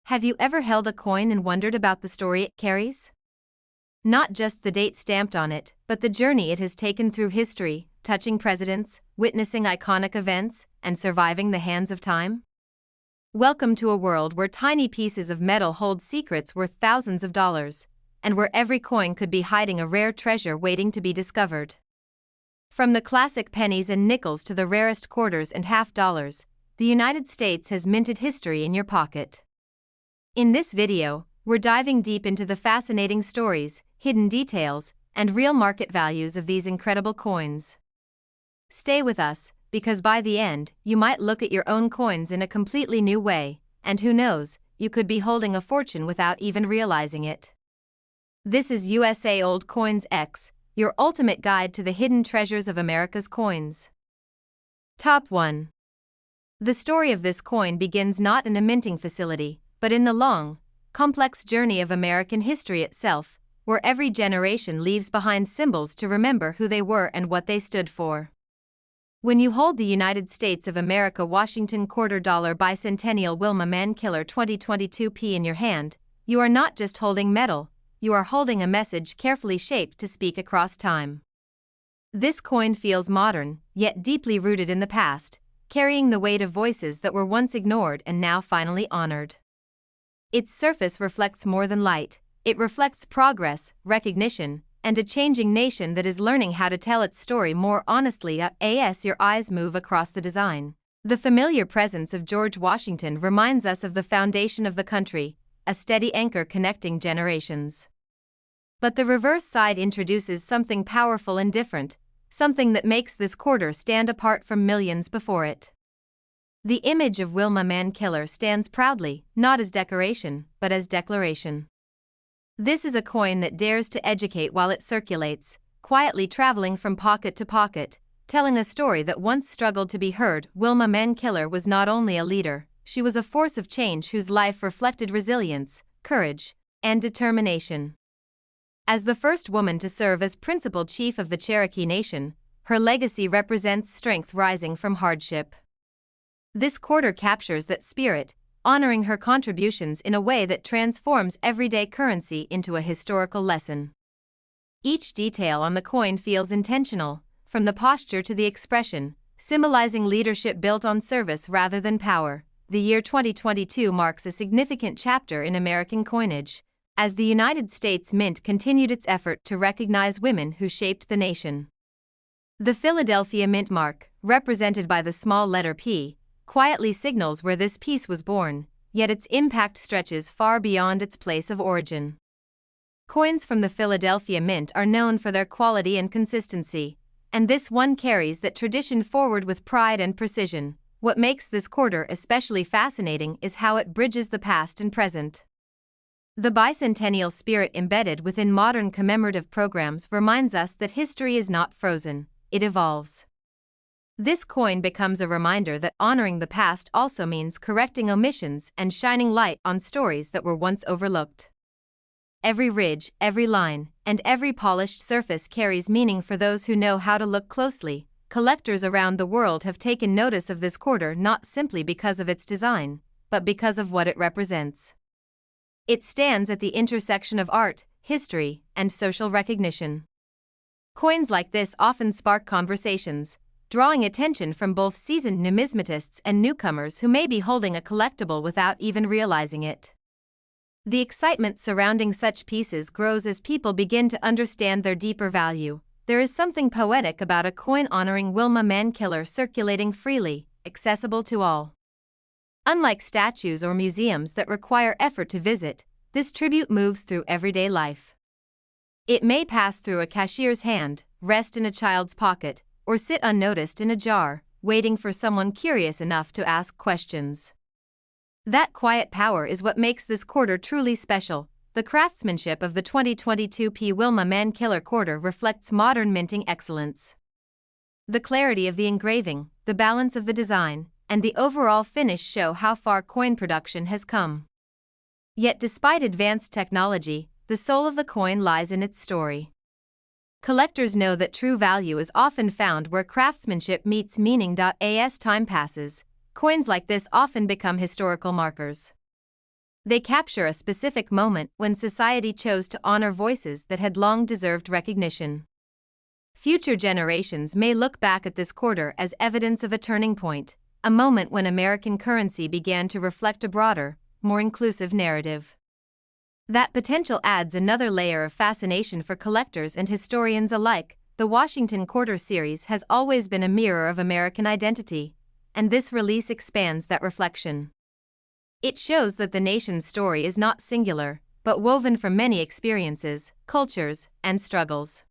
Have you ever held a coin and wondered about the story it carries? Not just the date stamped on it, but the journey it has taken through history, touching presidents, witnessing iconic events, and surviving the hands of time? Welcome to a world where tiny pieces of metal hold secrets worth thousands of dollars, and where every coin could be hiding a rare treasure waiting to be discovered. From the classic pennies and nickels to the rarest quarters and half dollars, the United States has minted history in your pocket. In this video, we're diving deep into the fascinating stories, hidden details, and real market values of these incredible coins. Stay with us, because by the end, you might look at your own coins in a completely new way, and who knows, you could be holding a fortune without even realizing it. This is USA Old Coins X, your ultimate guide to the hidden treasures of America's coins. Top 1. The story of this coin begins not in a minting facility, but in the long, complex journey of American history itself, where every generation leaves behind symbols to remember who they were and what they stood for. When you hold the United States of America Washington $quarter bicentennial Wilma Mankiller 2022p in your hand, you are not just holding metal, you are holding a message carefully shaped to speak across time. This coin feels modern, yet deeply rooted in the past, carrying the weight of voices that were once ignored and now finally honored. Its surface reflects more than light, it reflects progress, recognition, and a changing nation that is learning how to tell its story more honestly. As your eyes move across the design, the familiar presence of George Washington reminds us of the foundation of the country, a steady anchor connecting generations. But the reverse side introduces something powerful and different, something that makes this quarter stand apart from millions before it. The image of Wilma Mankiller stands proudly, not as decoration, but as declaration. This is a coin that dares to educate while it circulates, quietly traveling from pocket to pocket, telling a story that once struggled to be heard. Wilma Mankiller was not only a leader, she was a force of change whose life reflected resilience, courage, and determination. As the first woman to serve as principal chief of the Cherokee Nation, her legacy represents strength rising from hardship. This quarter captures that spirit, honoring her contributions in a way that transforms everyday currency into a historical lesson. Each detail on the coin feels intentional, from the posture to the expression, symbolizing leadership built on service rather than power. The year 2022 marks a significant chapter in American coinage, as the United States Mint continued its effort to recognize women who shaped the nation. The Philadelphia Mint mark, represented by the small letter P, quietly signals where this piece was born, yet its impact stretches far beyond its place of origin. Coins from the Philadelphia Mint are known for their quality and consistency, and this one carries that tradition forward with pride and precision. What makes this quarter especially fascinating is how it bridges the past and present. The bicentennial spirit embedded within modern commemorative programs reminds us that history is not frozen, it evolves. This coin becomes a reminder that honoring the past also means correcting omissions and shining light on stories that were once overlooked. Every ridge, every line, and every polished surface carries meaning for those who know how to look closely. Collectors around the world have taken notice of this quarter not simply because of its design, but because of what it represents. It stands at the intersection of art, history, and social recognition. Coins like this often spark conversations, drawing attention from both seasoned numismatists and newcomers who may be holding a collectible without even realizing it. The excitement surrounding such pieces grows as people begin to understand their deeper value. There is something poetic about a coin honoring Wilma Mankiller circulating freely, accessible to all. Unlike statues or museums that require effort to visit, this tribute moves through everyday life. It may pass through a cashier's hand, rest in a child's pocket, or sit unnoticed in a jar, waiting for someone curious enough to ask questions. That quiet power is what makes this quarter truly special. The craftsmanship of the 2022p Wilma Mankiller quarter reflects modern minting excellence. The clarity of the engraving, the balance of the design, and the overall finish show how far coin production has come. Yet despite advanced technology, the soul of the coin lies in its story. Collectors know that true value is often found where craftsmanship meets meaning. As time passes, coins like this often become historical markers. They capture a specific moment when society chose to honor voices that had long deserved recognition. Future generations may look back at this quarter as evidence of a turning point, a moment when American currency began to reflect a broader, more inclusive narrative. That potential adds another layer of fascination for collectors and historians alike. The Washington Quarter series has always been a mirror of American identity, and this release expands that reflection. It shows that the nation's story is not singular, but woven from many experiences, cultures, and struggles.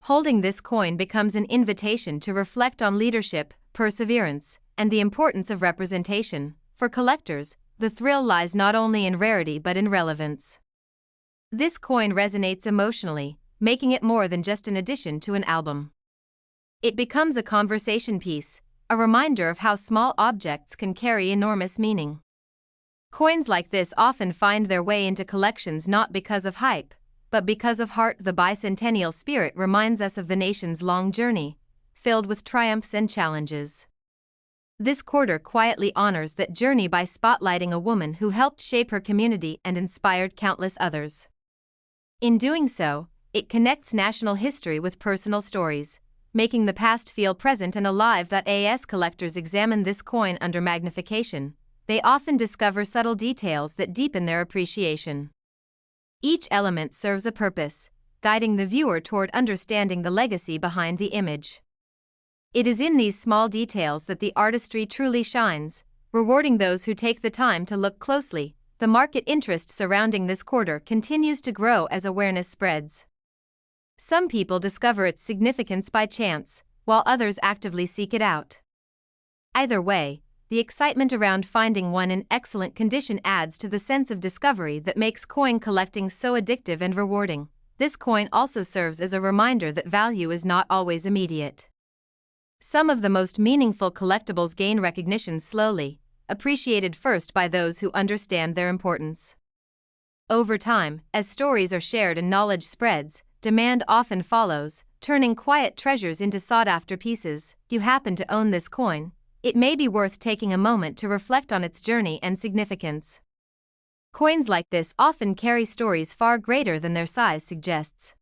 Holding this coin becomes an invitation to reflect on leadership, perseverance, and the importance of representation. For collectors, the thrill lies not only in rarity but in relevance. This coin resonates emotionally, making it more than just an addition to an album. It becomes a conversation piece, a reminder of how small objects can carry enormous meaning. Coins like this often find their way into collections not because of hype, but because of heart. The bicentennial spirit reminds us of the nation's long journey, filled with triumphs and challenges. This quarter quietly honors that journey by spotlighting a woman who helped shape her community and inspired countless others. In doing so, it connects national history with personal stories, making the past feel present and alive. As collectors examine this coin under magnification, they often discover subtle details that deepen their appreciation. Each element serves a purpose, guiding the viewer toward understanding the legacy behind the image. It is in these small details that the artistry truly shines, rewarding those who take the time to look closely. The market interest surrounding this quarter continues to grow as awareness spreads. Some people discover its significance by chance, while others actively seek it out. Either way, the excitement around finding one in excellent condition adds to the sense of discovery that makes coin collecting so addictive and rewarding. This coin also serves as a reminder that value is not always immediate. Some of the most meaningful collectibles gain recognition slowly, appreciated first by those who understand their importance. Over time, as stories are shared and knowledge spreads, demand often follows, turning quiet treasures into sought-after pieces. If you happen to own this coin, it may be worth taking a moment to reflect on its journey and significance. Coins like this often carry stories far greater than their size suggests.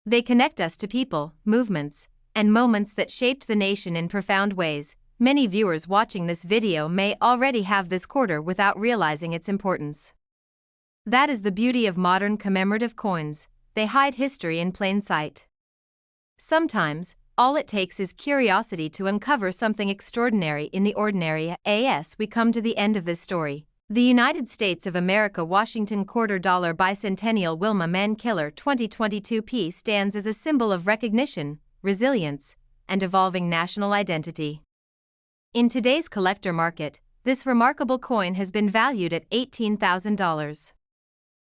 They connect us to people, movements, and moments that shaped the nation in profound ways. Many viewers watching this video may already have this quarter without realizing its importance. That is the beauty of modern commemorative coins, they hide history in plain sight. Sometimes, all it takes is curiosity to uncover something extraordinary in the ordinary. As we come to the end of this story, the United States of America Washington Quarter Dollar Bicentennial Wilma Mankiller 2022 P stands as a symbol of recognition, resilience, and evolving national identity. In today's collector market, this remarkable coin has been valued at $18,000.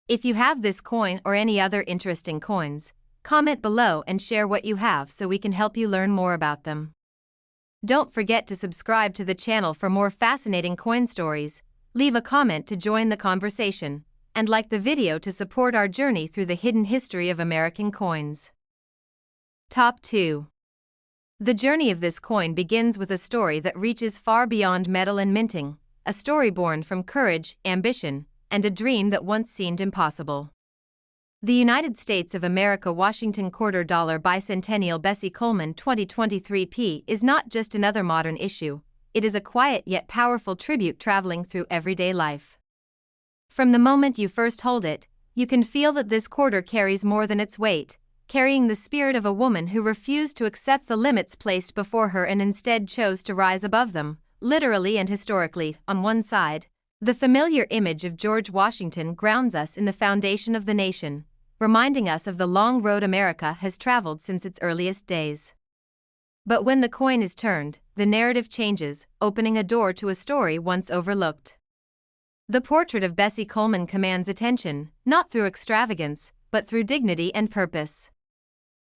If you have this coin or any other interesting coins, comment below and share what you have so we can help you learn more about them. Don't forget to subscribe to the channel for more fascinating coin stories, leave a comment to join the conversation, and like the video to support our journey through the hidden history of American coins. Top 2. The journey of this coin begins with a story that reaches far beyond metal and minting, a story born from courage, ambition, and a dream that once seemed impossible. The United States of America Washington Quarter Dollar Bicentennial Bessie Coleman 2023 P is not just another modern issue, it is a quiet yet powerful tribute traveling through everyday life. From the moment you first hold it, you can feel that this quarter carries more than its weight, carrying the spirit of a woman who refused to accept the limits placed before her and instead chose to rise above them, literally and historically. On one side, the familiar image of George Washington grounds us in the foundation of the nation, reminding us of the long road America has traveled since its earliest days. But when the coin is turned, the narrative changes, opening a door to a story once overlooked. The portrait of Bessie Coleman commands attention, not through extravagance, but through dignity and purpose.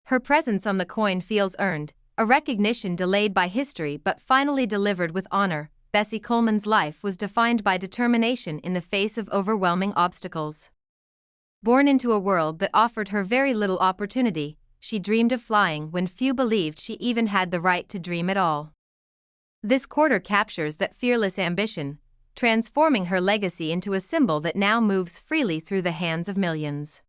Her presence on the coin feels earned, a recognition delayed by history but finally delivered with honor. Bessie Coleman's life was defined by determination in the face of overwhelming obstacles. Born into a world that offered her very little opportunity, she dreamed of flying when few believed she even had the right to dream at all. This quarter captures that fearless ambition, transforming her legacy into a symbol that now moves freely through the hands of millions.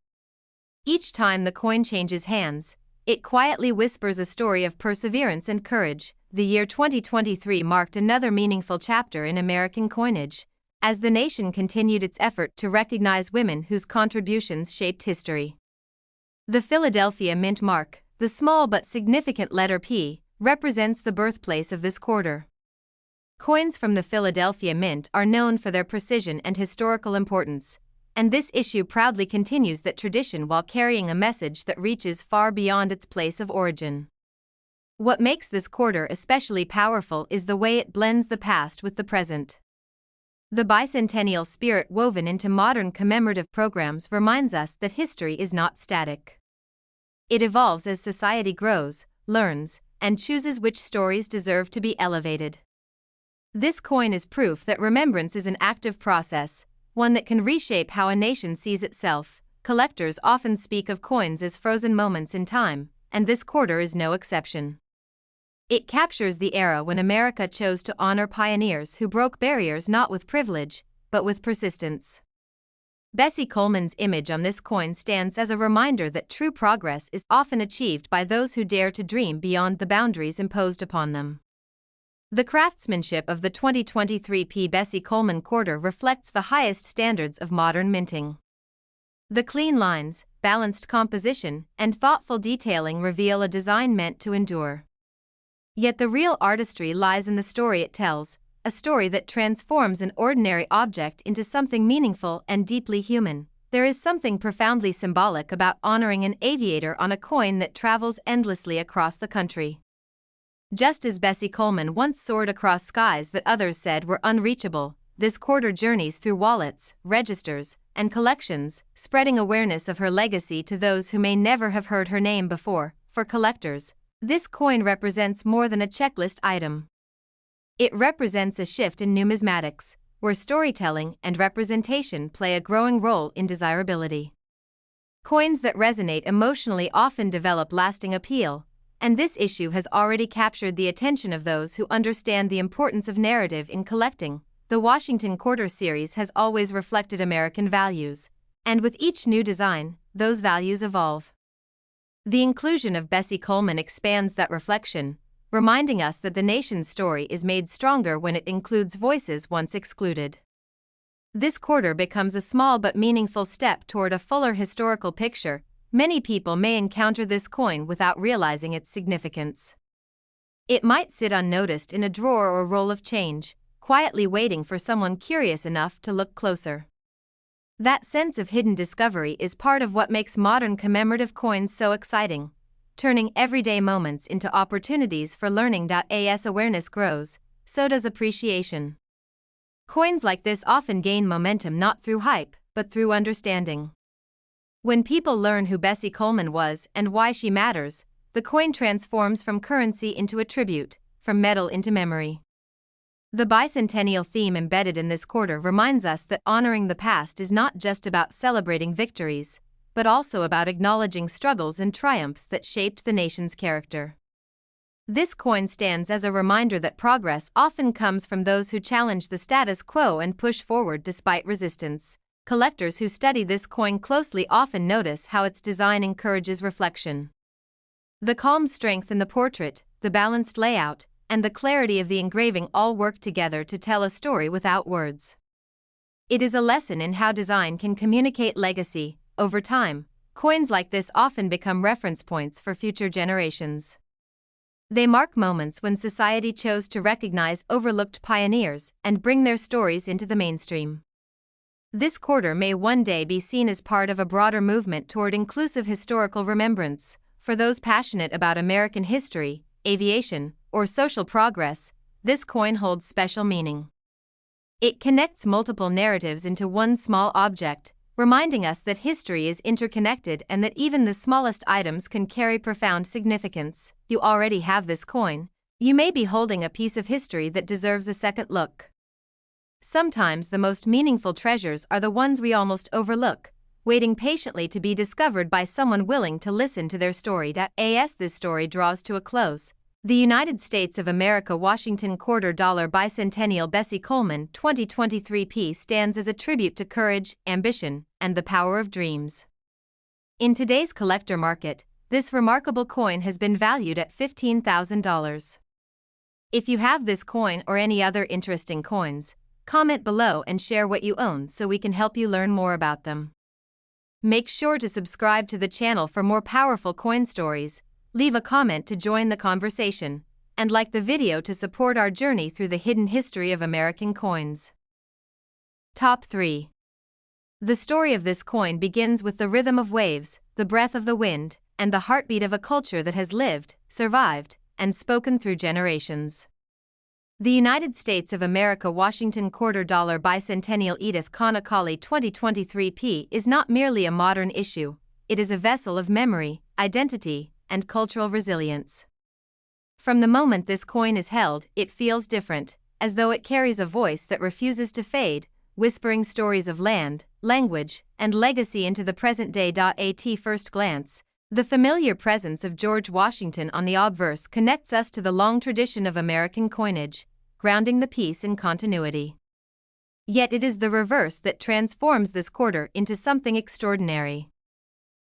Each time the coin changes hands, it quietly whispers a story of perseverance and courage. The year 2023 marked another meaningful chapter in American coinage, as the nation continued its effort to recognize women whose contributions shaped history. The Philadelphia Mint mark, the small but significant letter P, represents the birthplace of this quarter. Coins from the Philadelphia Mint are known for their precision and historical importance, and this issue proudly continues that tradition while carrying a message that reaches far beyond its place of origin. What makes this quarter especially powerful is the way it blends the past with the present. The bicentennial spirit woven into modern commemorative programs reminds us that history is not static. It evolves as society grows, learns, and chooses which stories deserve to be elevated. This coin is proof that remembrance is an active process, one that can reshape how a nation sees itself. Collectors often speak of coins as frozen moments in time, and this quarter is no exception. It captures the era when America chose to honor pioneers who broke barriers not with privilege, but with persistence. Bessie Coleman's image on this coin stands as a reminder that true progress is often achieved by those who dare to dream beyond the boundaries imposed upon them. The craftsmanship of the 2023 P. Bessie Coleman quarter reflects the highest standards of modern minting. The clean lines, balanced composition, and thoughtful detailing reveal a design meant to endure. Yet the real artistry lies in the story it tells, a story that transforms an ordinary object into something meaningful and deeply human. There is something profoundly symbolic about honoring an aviator on a coin that travels endlessly across the country. Just as Bessie Coleman once soared across skies that others said were unreachable, this quarter journeys through wallets, registers, and collections, spreading awareness of her legacy to those who may never have heard her name before. For collectors, this coin represents more than a checklist item. It represents a shift in numismatics, where storytelling and representation play a growing role in desirability. Coins that resonate emotionally often develop lasting appeal, and this issue has already captured the attention of those who understand the importance of narrative in collecting. The Washington Quarter series has always reflected American values, and with each new design, those values evolve. The inclusion of Bessie Coleman expands that reflection, reminding us that the nation's story is made stronger when it includes voices once excluded. This quarter becomes a small but meaningful step toward a fuller historical picture. Many people may encounter this coin without realizing its significance. It might sit unnoticed in a drawer or roll of change, quietly waiting for someone curious enough to look closer. That sense of hidden discovery is part of what makes modern commemorative coins so exciting, turning everyday moments into opportunities for learning. As awareness grows, so does appreciation. Coins like this often gain momentum not through hype, but through understanding. When people learn who Bessie Coleman was and why she matters, the coin transforms from currency into a tribute, from metal into memory. The bicentennial theme embedded in this quarter reminds us that honoring the past is not just about celebrating victories, but also about acknowledging struggles and triumphs that shaped the nation's character. This coin stands as a reminder that progress often comes from those who challenge the status quo and push forward despite resistance. Collectors who study this coin closely often notice how its design encourages reflection. The calm strength in the portrait, the balanced layout, and the clarity of the engraving all work together to tell a story without words. It is a lesson in how design can communicate legacy. Over time, coins like this often become reference points for future generations. They mark moments when society chose to recognize overlooked pioneers and bring their stories into the mainstream. This quarter may one day be seen as part of a broader movement toward inclusive historical remembrance. For those passionate about American history, aviation, or social progress, this coin holds special meaning. It connects multiple narratives into one small object, reminding us that history is interconnected and that even the smallest items can carry profound significance. You already have this coin. You may be holding a piece of history that deserves a second look. Sometimes the most meaningful treasures are the ones we almost overlook, waiting patiently to be discovered by someone willing to listen to their story. As this story draws to a close, The United States of America Washington $quarter bicentennial Bessie Coleman 2023 piece stands as a tribute to courage, ambition, and the power of dreams. In today's collector market, this remarkable coin has been valued at $15,000. If you have this coin or any other interesting coins, comment below and share what you own so we can help you learn more about them. Make sure to subscribe to the channel for more powerful coin stories, leave a comment to join the conversation, and like the video to support our journey through the hidden history of American coins. Top 3. The story of this coin begins with the rhythm of waves, the breath of the wind, and the heartbeat of a culture that has lived, survived, and spoken through generations. The United States of America Washington $quarter bicentennial Edith Connolly 2023 P is not merely a modern issue, it is a vessel of memory, identity, and cultural resilience. From the moment this coin is held, it feels different, as though it carries a voice that refuses to fade, whispering stories of land, language, and legacy into the present day. At first glance, the familiar presence of George Washington on the obverse connects us to the long tradition of American coinage, grounding the piece in continuity. Yet it is the reverse that transforms this quarter into something extraordinary.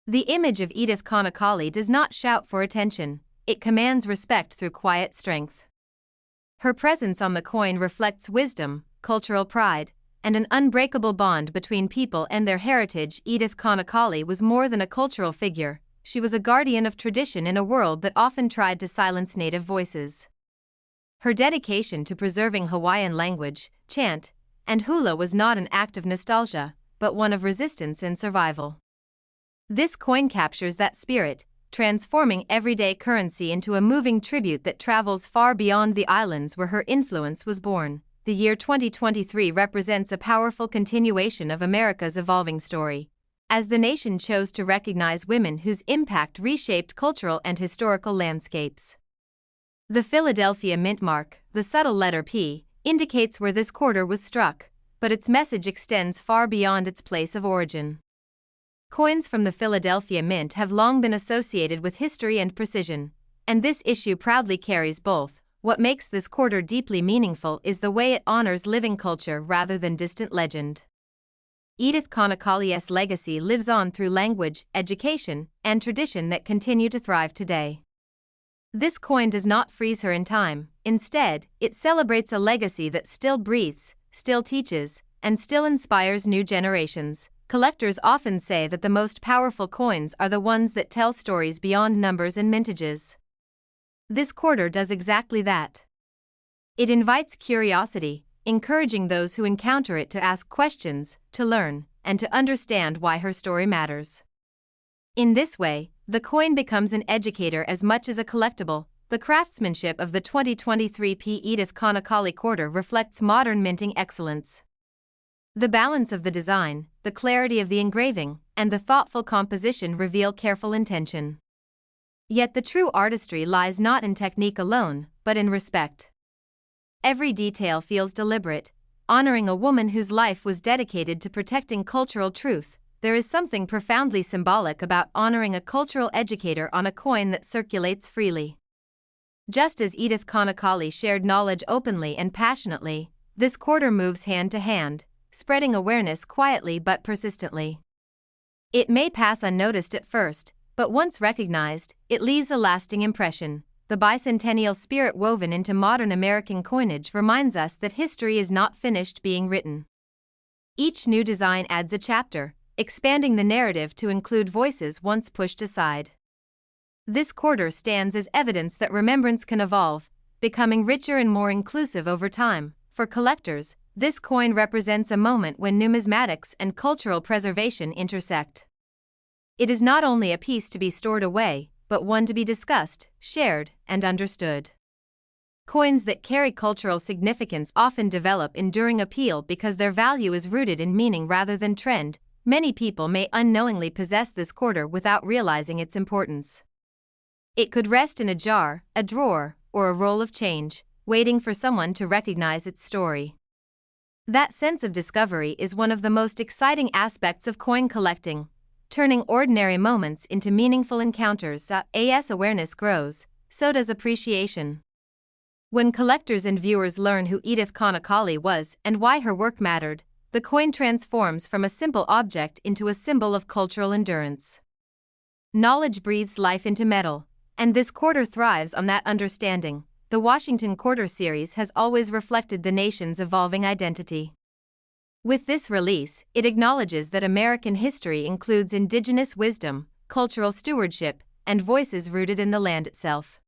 The image of Edith Connolly does not shout for attention, it commands respect through quiet strength. Her presence on the coin reflects wisdom, cultural pride, and an unbreakable bond between people and their heritage. Edith Connolly was more than a cultural figure, she was a guardian of tradition in a world that often tried to silence native voices. Her dedication to preserving Hawaiian language, chant, and hula was not an act of nostalgia, but one of resistance and survival. This coin captures that spirit, transforming everyday currency into a moving tribute that travels far beyond the islands where her influence was born. The year 2023 represents a powerful continuation of America's evolving story, as the nation chose to recognize women whose impact reshaped cultural and historical landscapes. The Philadelphia mint mark, the subtle letter P, indicates where this quarter was struck, but its message extends far beyond its place of origin. Coins from the Philadelphia Mint have long been associated with history and precision, and this issue proudly carries both. What makes this quarter deeply meaningful is the way it honors living culture rather than distant legend. Edith Connolly's legacy lives on through language, education, and tradition that continue to thrive today. This coin does not freeze her in time, instead, it celebrates a legacy that still breathes, still teaches, and still inspires new generations. Collectors often say that the most powerful coins are the ones that tell stories beyond numbers and mintages. This quarter does exactly that. It invites curiosity, encouraging those who encounter it to ask questions, to learn, and to understand why her story matters. In this way, the coin becomes an educator as much as a collectible. The craftsmanship of the 2023 P. Edith Connolly quarter reflects modern minting excellence. The balance of the design, the clarity of the engraving, and the thoughtful composition reveal careful intention. Yet the true artistry lies not in technique alone, but in respect. Every detail feels deliberate, honoring a woman whose life was dedicated to protecting cultural truth. There is something profoundly symbolic about honoring a cultural educator on a coin that circulates freely. Just as Edith Connolly shared knowledge openly and passionately, this quarter moves hand to hand, spreading awareness quietly but persistently. It may pass unnoticed at first, but once recognized, it leaves a lasting impression. The bicentennial spirit woven into modern American coinage reminds us that history is not finished being written. Each new design adds a chapter, expanding the narrative to include voices once pushed aside. This quarter stands as evidence that remembrance can evolve, becoming richer and more inclusive over time. For collectors, this coin represents a moment when numismatics and cultural preservation intersect. It is not only a piece to be stored away, but one to be discussed, shared, and understood. Coins that carry cultural significance often develop enduring appeal because their value is rooted in meaning rather than trend. Many people may unknowingly possess this quarter without realizing its importance. It could rest in a jar, a drawer, or a roll of change, waiting for someone to recognize its story. That sense of discovery is one of the most exciting aspects of coin collecting, turning ordinary moments into meaningful encounters. As awareness grows, so does appreciation. When collectors and viewers learn who Edith Kanakali was and why her work mattered, the coin transforms from a simple object into a symbol of cultural endurance. Knowledge breathes life into metal, and this quarter thrives on that understanding. The Washington Quarter series has always reflected the nation's evolving identity. With this release, it acknowledges that American history includes indigenous wisdom, cultural stewardship, and voices rooted in the land itself.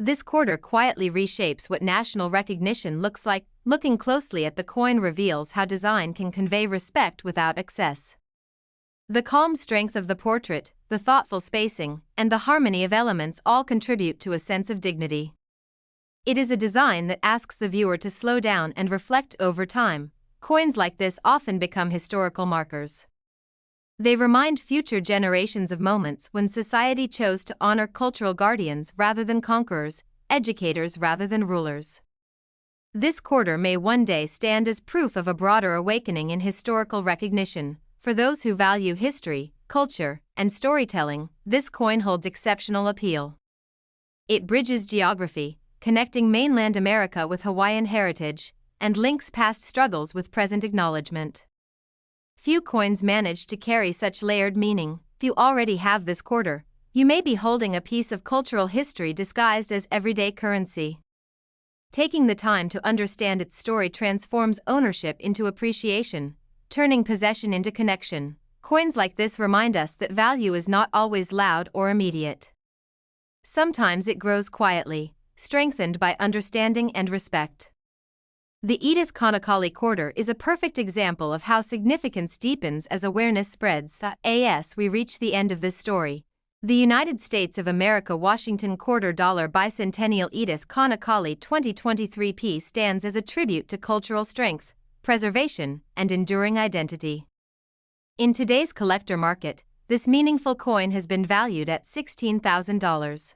This quarter quietly reshapes what national recognition looks like. Looking closely at the coin reveals how design can convey respect without excess. The calm strength of the portrait, the thoughtful spacing, and the harmony of elements all contribute to a sense of dignity. It is a design that asks the viewer to slow down and reflect over time. Coins like this often become historical markers. They remind future generations of moments when society chose to honor cultural guardians rather than conquerors, educators rather than rulers. This quarter may one day stand as proof of a broader awakening in historical recognition. For those who value history, culture, and storytelling, this coin holds exceptional appeal. It bridges geography, connecting mainland America with Hawaiian heritage, and links past struggles with present acknowledgement. Few coins manage to carry such layered meaning. If you already have this quarter, you may be holding a piece of cultural history disguised as everyday currency. Taking the time to understand its story transforms ownership into appreciation, turning possession into connection. Coins like this remind us that value is not always loud or immediate. Sometimes it grows quietly, strengthened by understanding and respect. The Edith Kanakali quarter is a perfect example of how significance deepens as awareness spreads. As we reach the end of this story, the United States of America Washington Quarter Dollar Bicentennial Edith Kanakali 2023 piece stands as a tribute to cultural strength, preservation, and enduring identity. In today's collector market, this meaningful coin has been valued at $16,000.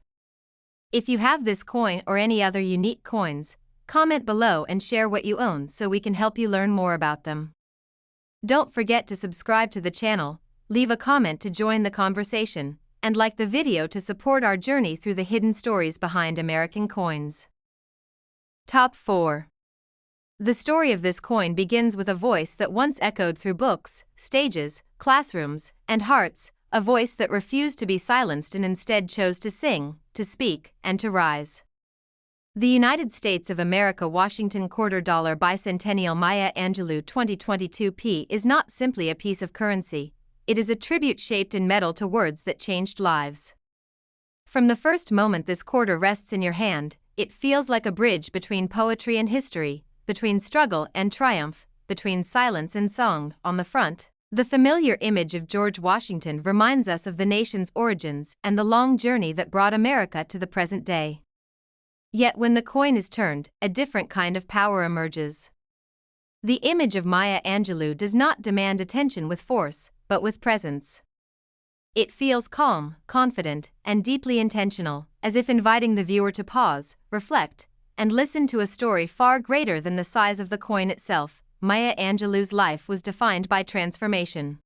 If you have this coin or any other unique coins, comment below and share what you own so we can help you learn more about them. Don't forget to subscribe to the channel, leave a comment to join the conversation, and like the video to support our journey through the hidden stories behind American coins. Top 4. The story of this coin begins with a voice that once echoed through books, stages, classrooms, and hearts, a voice that refused to be silenced and instead chose to sing, to speak, and to rise. The United States of America Washington Quarter Dollar Bicentennial Maya Angelou 2022 P is not simply a piece of currency, it is a tribute shaped in metal to words that changed lives. From the first moment this quarter rests in your hand, it feels like a bridge between poetry and history, between struggle and triumph, between silence and song. On the front, the familiar image of George Washington reminds us of the nation's origins and the long journey that brought America to the present day. Yet when the coin is turned, a different kind of power emerges. The image of Maya Angelou does not demand attention with force, but with presence. It feels calm, confident, and deeply intentional, as if inviting the viewer to pause, reflect, and listen to a story far greater than the size of the coin itself. Maya Angelou's life was defined by transformation.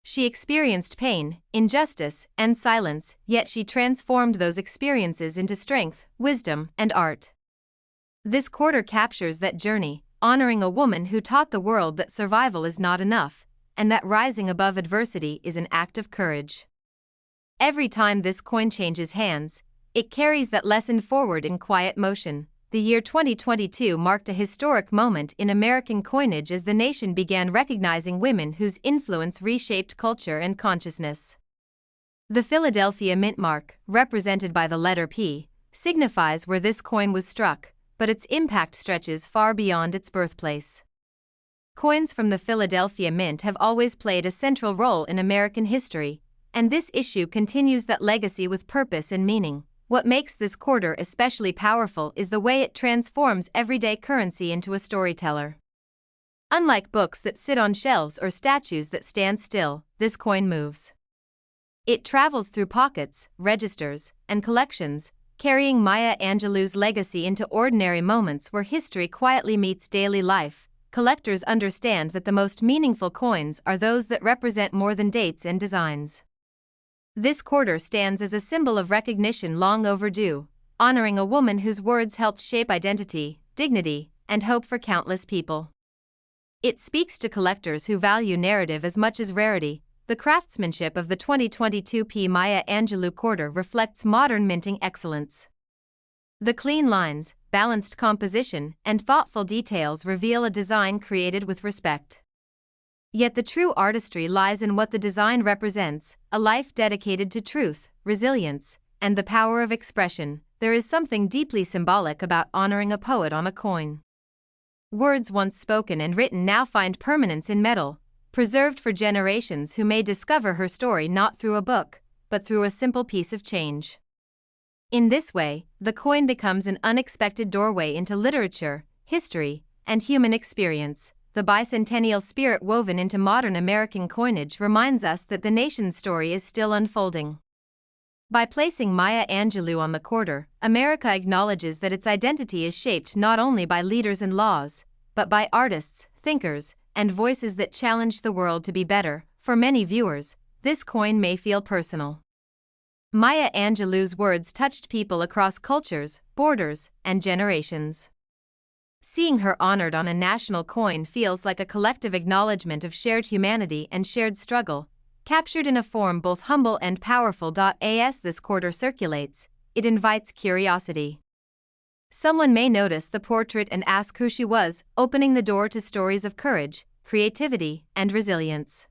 She experienced pain, injustice, and silence, yet she transformed those experiences into strength, wisdom, and art. This quarter captures that journey, honoring a woman who taught the world that survival is not enough, and that rising above adversity is an act of courage. Every time this coin changes hands, it carries that lesson forward in quiet motion. The year 2022 marked a historic moment in American coinage as the nation began recognizing women whose influence reshaped culture and consciousness. The Philadelphia mint mark, represented by the letter P, signifies where this coin was struck, but its impact stretches far beyond its birthplace. Coins from the Philadelphia Mint have always played a central role in American history, and this issue continues that legacy with purpose and meaning. What makes this quarter especially powerful is the way it transforms everyday currency into a storyteller. Unlike books that sit on shelves or statues that stand still, this coin moves. It travels through pockets, registers, and collections, carrying Maya Angelou's legacy into ordinary moments where history quietly meets daily life. Collectors understand that the most meaningful coins are those that represent more than dates and designs. This quarter stands as a symbol of recognition long overdue, honoring a woman whose words helped shape identity, dignity, and hope for countless people. It speaks to collectors who value narrative as much as rarity. The craftsmanship of the 2022 P. Maya Angelou quarter reflects modern minting excellence. The clean lines, balanced composition, and thoughtful details reveal a design created with respect. Yet the true artistry lies in what the design represents: a life dedicated to truth, resilience, and the power of expression. There is something deeply symbolic about honoring a poet on a coin. Words once spoken and written now find permanence in metal, preserved for generations who may discover her story not through a book, but through a simple piece of change. In this way, the coin becomes an unexpected doorway into literature, history, and human experience. The bicentennial spirit woven into modern American coinage reminds us that the nation's story is still unfolding. By placing Maya Angelou on the quarter, America acknowledges that its identity is shaped not only by leaders and laws, but by artists, thinkers, and voices that challenge the world to be better. For many viewers, this coin may feel personal. Maya Angelou's words touched people across cultures, borders, and generations. Seeing her honored on a national coin feels like a collective acknowledgement of shared humanity and shared struggle, captured in a form both humble and powerful. As this quarter circulates, it invites curiosity. Someone may notice the portrait and ask who she was, opening the door to stories of courage, creativity, and resilience.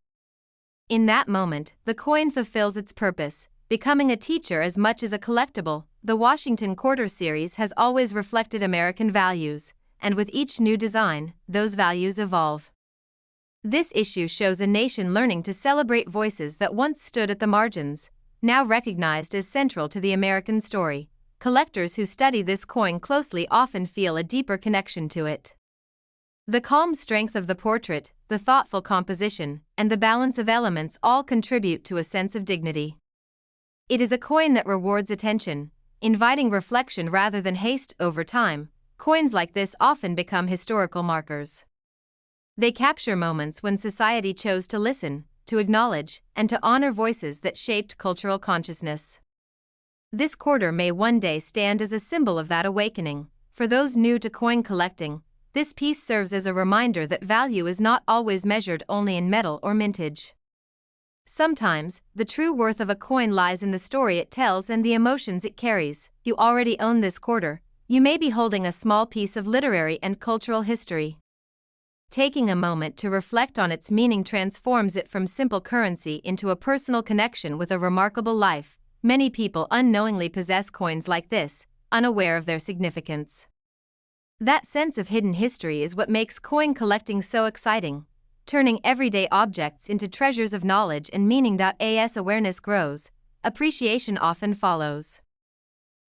In that moment, the coin fulfills its purpose, becoming a teacher as much as a collectible. The Washington Quarter series has always reflected American values, and with each new design, those values evolve. This issue shows a nation learning to celebrate voices that once stood at the margins, now recognized as central to the American story. Collectors who study this coin closely often feel a deeper connection to it. The calm strength of the portrait, the thoughtful composition, and the balance of elements all contribute to a sense of dignity. It is a coin that rewards attention, inviting reflection rather than haste. Over time, coins like this often become historical markers. They capture moments when society chose to listen, to acknowledge, and to honor voices that shaped cultural consciousness. This quarter may one day stand as a symbol of that awakening. For those new to coin collecting, this piece serves as a reminder that value is not always measured only in metal or mintage. Sometimes, the true worth of a coin lies in the story it tells and the emotions it carries. You already own this quarter. You may be holding a small piece of literary and cultural history. Taking a moment to reflect on its meaning transforms it from simple currency into a personal connection with a remarkable life. Many people unknowingly possess coins like this, unaware of their significance. That sense of hidden history is what makes coin collecting so exciting, turning everyday objects into treasures of knowledge and meaning. As awareness grows, appreciation often follows.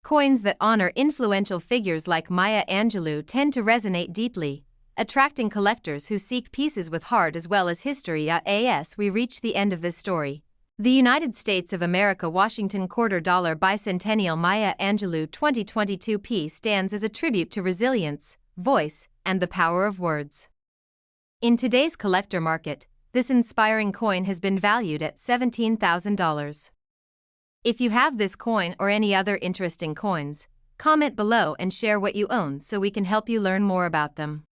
Coins that honor influential figures like Maya Angelou tend to resonate deeply, attracting collectors who seek pieces with heart as well as history. As we reach the end of this story, the United States of America Washington Quarter Dollar Bicentennial Maya Angelou 2022 piece stands as a tribute to resilience, voice, and the power of words. In today's collector market, this inspiring coin has been valued at $17,000. If you have this coin or any other interesting coins, comment below and share what you own so we can help you learn more about them.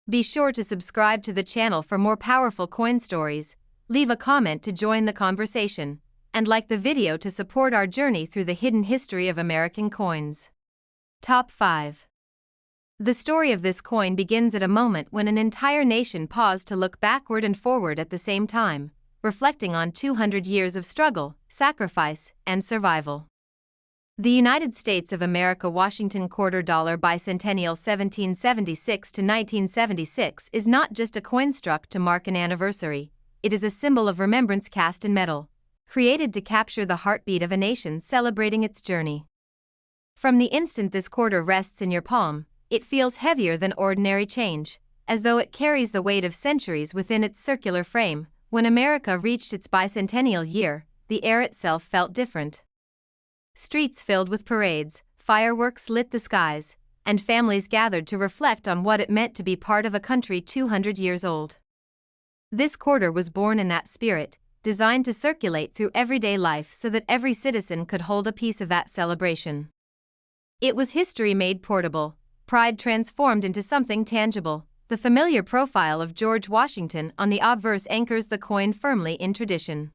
Be sure to subscribe to the channel for more powerful coin stories, leave a comment to join the conversation, and like the video to support our journey through the hidden history of American coins. Top 5. The story of this coin begins at a moment when an entire nation paused to look backward and forward at the same time, reflecting on 200 years of struggle, sacrifice, and survival. The United States of America Washington Quarter Dollar Bicentennial 1776 to 1976 is not just a coin struck to mark an anniversary, it is a symbol of remembrance cast in metal, created to capture the heartbeat of a nation celebrating its journey. From the instant this quarter rests in your palm, it feels heavier than ordinary change, as though it carries the weight of centuries within its circular frame. When America reached its bicentennial year, the air itself felt different. Streets filled with parades, fireworks lit the skies, and families gathered to reflect on what it meant to be part of a country 200 years old. This quarter was born in that spirit, designed to circulate through everyday life so that every citizen could hold a piece of that celebration. It was history made portable, pride transformed into something tangible. The familiar profile of George Washington on the obverse anchors the coin firmly in tradition.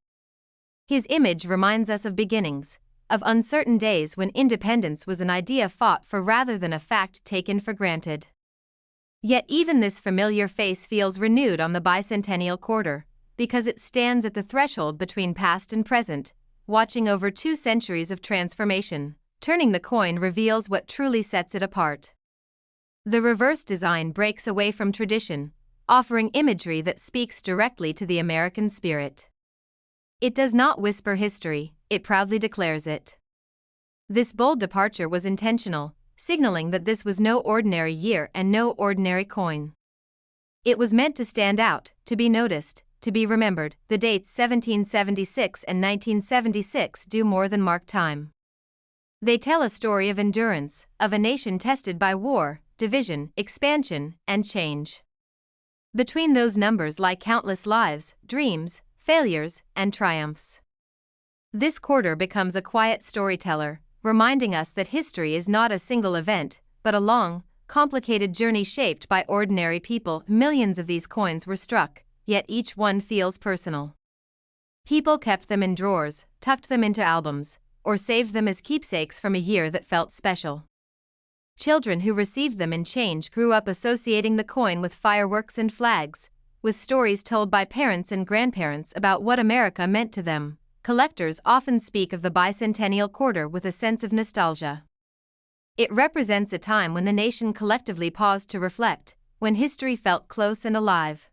His image reminds us of beginnings, of uncertain days when independence was an idea fought for rather than a fact taken for granted. Yet even this familiar face feels renewed on the bicentennial quarter, because it stands at the threshold between past and present, watching over 2 centuries of transformation. Turning the coin reveals what truly sets it apart. The reverse design breaks away from tradition, offering imagery that speaks directly to the American spirit. It does not whisper history, it proudly declares it. This bold departure was intentional, signaling that this was no ordinary year and no ordinary coin. It was meant to stand out, to be noticed, to be remembered. The dates 1776 and 1976 do more than mark time. They tell a story of endurance, of a nation tested by war, division, expansion, and change. Between those numbers lie countless lives, dreams, failures, and triumphs. This quarter becomes a quiet storyteller, reminding us that history is not a single event, but a long, complicated journey shaped by ordinary people. Millions of these coins were struck, yet each one feels personal. People kept them in drawers, tucked them into albums, or saved them as keepsakes from a year that felt special. Children who received them in change grew up associating the coin with fireworks and flags, with stories told by parents and grandparents about what America meant to them. Collectors often speak of the bicentennial quarter with a sense of nostalgia. It represents a time when the nation collectively paused to reflect, when history felt close and alive.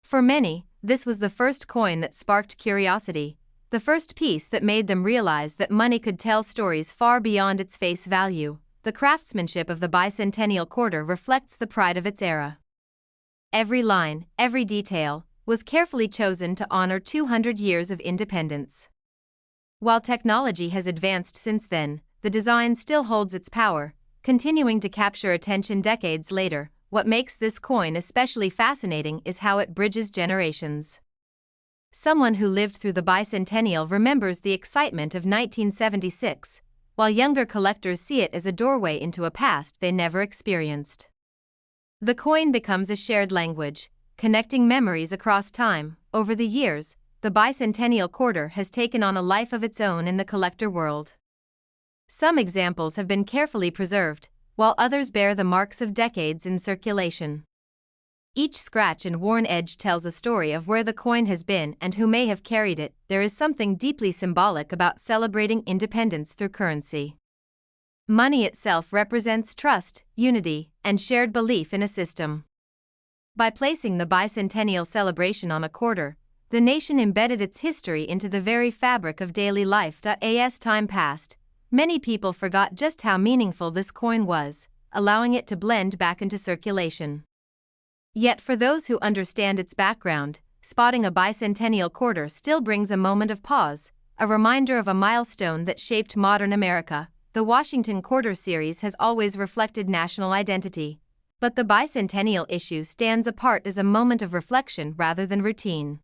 For many, this was the first coin that sparked curiosity, the first piece that made them realize that money could tell stories far beyond its face value. The craftsmanship of the bicentennial quarter reflects the pride of its era. Every line, every detail, was carefully chosen to honor 200 years of independence. While technology has advanced since then, the design still holds its power, continuing to capture attention decades later. What makes this coin especially fascinating is how it bridges generations. Someone who lived through the bicentennial remembers the excitement of 1976, while younger collectors see it as a doorway into a past they never experienced. The coin becomes a shared language, connecting memories across time. Over the years, the bicentennial quarter has taken on a life of its own in the collector world. Some examples have been carefully preserved, while others bear the marks of decades in circulation. Each scratch and worn edge tells a story of where the coin has been and who may have carried it. There is something deeply symbolic about celebrating independence through currency. Money itself represents trust, unity, and shared belief in a system. By placing the bicentennial celebration on a quarter, the nation embedded its history into the very fabric of daily life. As time passed, many people forgot just how meaningful this coin was, allowing it to blend back into circulation. Yet for those who understand its background, spotting a bicentennial quarter still brings a moment of pause, a reminder of a milestone that shaped modern America. The Washington Quarter series has always reflected national identity, but the bicentennial issue stands apart as a moment of reflection rather than routine.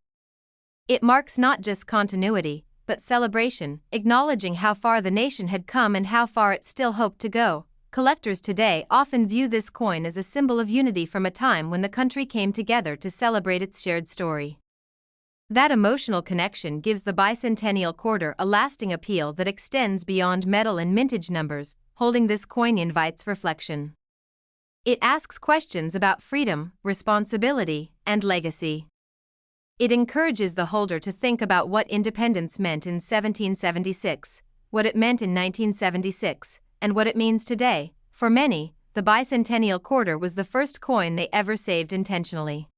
It marks not just continuity, but celebration, acknowledging how far the nation had come and how far it still hoped to go. Collectors today often view this coin as a symbol of unity from a time when the country came together to celebrate its shared story. That emotional connection gives the bicentennial quarter a lasting appeal that extends beyond metal and mintage numbers. Holding this coin invites reflection. It asks questions about freedom, responsibility, and legacy. It encourages the holder to think about what independence meant in 1776, what it meant in 1976, and what it means today. For many, the bicentennial quarter was the first coin they ever saved intentionally.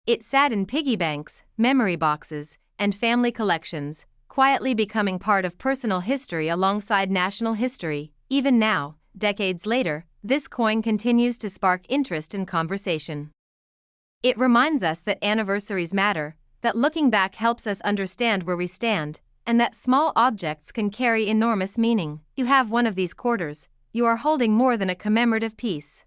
It sat in piggy banks, memory boxes, and family collections, quietly becoming part of personal history alongside national history. Even now, decades later, this coin continues to spark interest and conversation. It reminds us that anniversaries matter, that looking back helps us understand where we stand, and that small objects can carry enormous meaning. You have one of these quarters, you are holding more than a commemorative piece.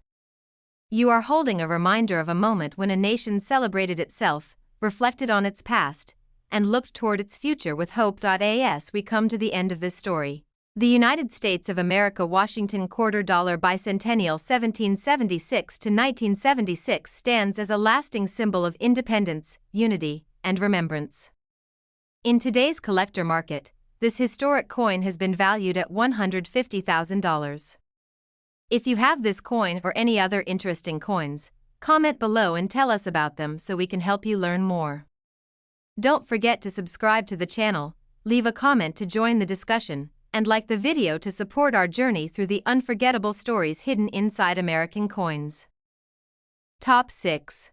You are holding a reminder of a moment when a nation celebrated itself, reflected on its past, and looked toward its future with hope. As we come to the end of this story, the United States of America Washington $quarter bicentennial 1776 to 1976 stands as a lasting symbol of independence, unity, and remembrance. In today's collector market, this historic coin has been valued at $150,000. If you have this coin or any other interesting coins, comment below and tell us about them so we can help you learn more. Don't forget to subscribe to the channel, leave a comment to join the discussion, and like the video to support our journey through the unforgettable stories hidden inside American coins. Top 6.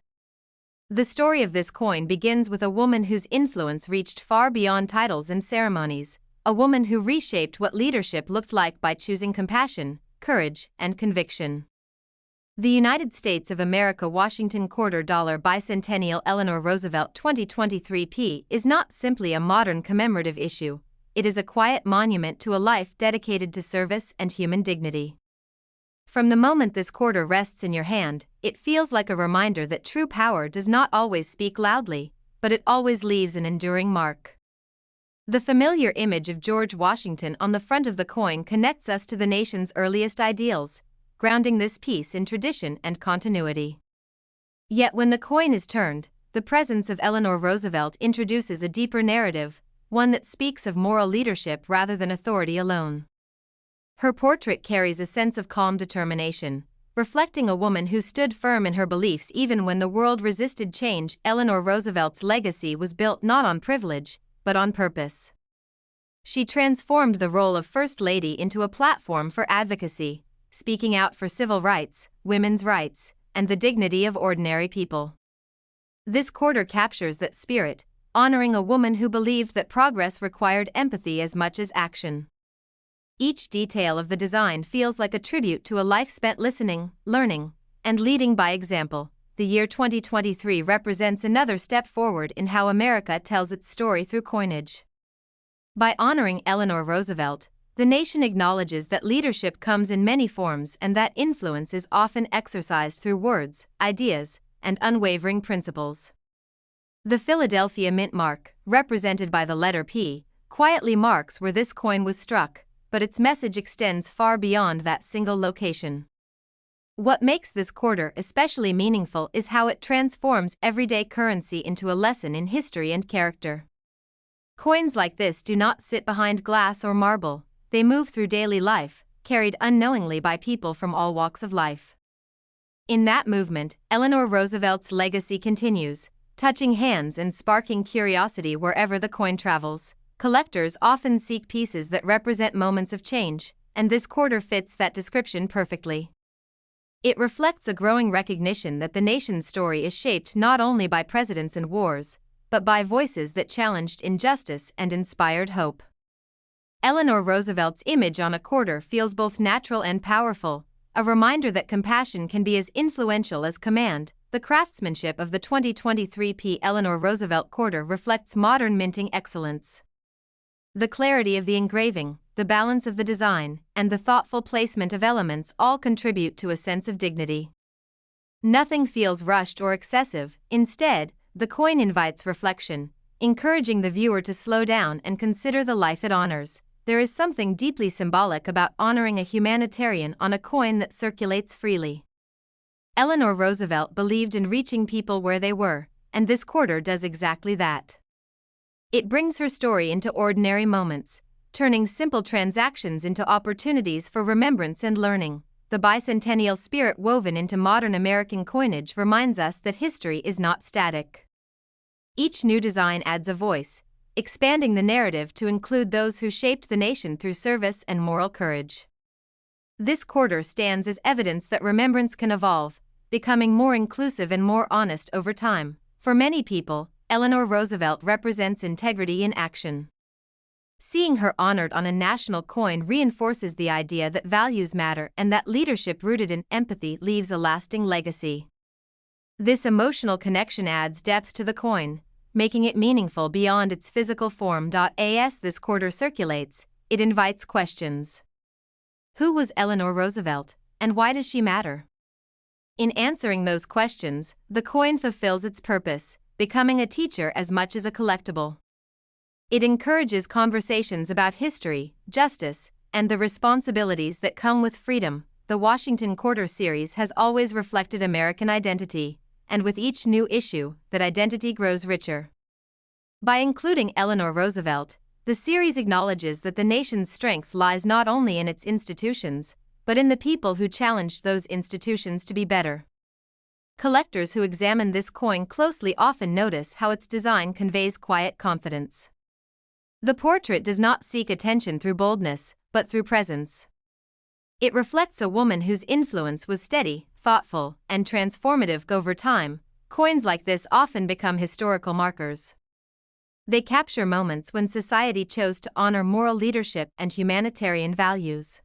The story of this coin begins with a woman whose influence reached far beyond titles and ceremonies, a woman who reshaped what leadership looked like by choosing compassion, courage, and conviction. The United States of America Washington $quarter bicentennial Eleanor Roosevelt 2023 P is not simply a modern commemorative issue, it is a quiet monument to a life dedicated to service and human dignity. From the moment this quarter rests in your hand, it feels like a reminder that true power does not always speak loudly, but it always leaves an enduring mark. The familiar image of George Washington on the front of the coin connects us to the nation's earliest ideals, grounding this piece in tradition and continuity. Yet when the coin is turned, the presence of Eleanor Roosevelt introduces a deeper narrative, one that speaks of moral leadership rather than authority alone. Her portrait carries a sense of calm determination, reflecting a woman who stood firm in her beliefs even when the world resisted change. Eleanor Roosevelt's legacy was built not on privilege, but on purpose. She transformed the role of First Lady into a platform for advocacy, speaking out for civil rights, women's rights, and the dignity of ordinary people. This quarter captures that spirit, honoring a woman who believed that progress required empathy as much as action. Each detail of the design feels like a tribute to a life spent listening, learning, and leading by example. The year 2023 represents another step forward in how America tells its story through coinage. By honoring Eleanor Roosevelt, the nation acknowledges that leadership comes in many forms and that influence is often exercised through words, ideas, and unwavering principles. The Philadelphia Mint mark, represented by the letter P, quietly marks where this coin was struck, but its message extends far beyond that single location. What makes this quarter especially meaningful is how it transforms everyday currency into a lesson in history and character. Coins like this do not sit behind glass or marble, they move through daily life, carried unknowingly by people from all walks of life. In that movement, Eleanor Roosevelt's legacy continues, touching hands and sparking curiosity wherever the coin travels. Collectors often seek pieces that represent moments of change, and this quarter fits that description perfectly. It reflects a growing recognition that the nation's story is shaped not only by presidents and wars, but by voices that challenged injustice and inspired hope. Eleanor Roosevelt's image on a quarter feels both natural and powerful, a reminder that compassion can be as influential as command. The craftsmanship of the 2023 P. Eleanor Roosevelt quarter reflects modern minting excellence. The clarity of the engraving, the balance of the design, and the thoughtful placement of elements all contribute to a sense of dignity. Nothing feels rushed or excessive, instead, the coin invites reflection, encouraging the viewer to slow down and consider the life it honors. There is something deeply symbolic about honoring a humanitarian on a coin that circulates freely. Eleanor Roosevelt believed in reaching people where they were, and this quarter does exactly that. It brings her story into ordinary moments, turning simple transactions into opportunities for remembrance and learning. The bicentennial spirit woven into modern American coinage reminds us that history is not static. Each new design adds a voice, expanding the narrative to include those who shaped the nation through service and moral courage. This quarter stands as evidence that remembrance can evolve, becoming more inclusive and more honest over time. For many people, Eleanor Roosevelt represents integrity in action. Seeing her honored on a national coin reinforces the idea that values matter and that leadership rooted in empathy leaves a lasting legacy. This emotional connection adds depth to the coin, making it meaningful beyond its physical form. As this quarter circulates, it invites questions. Who was Eleanor Roosevelt, and why does she matter? In answering those questions, the coin fulfills its purpose, becoming a teacher as much as a collectible. It encourages conversations about history, justice, and the responsibilities that come with freedom. The Washington Quarter series has always reflected American identity, and with each new issue, that identity grows richer. By including Eleanor Roosevelt, the series acknowledges that the nation's strength lies not only in its institutions, but in the people who challenged those institutions to be better. Collectors who examine this coin closely often notice how its design conveys quiet confidence. The portrait does not seek attention through boldness, but through presence. It reflects a woman whose influence was steady, thoughtful, and transformative over time. Coins like this often become historical markers. They capture moments when society chose to honor moral leadership and humanitarian values.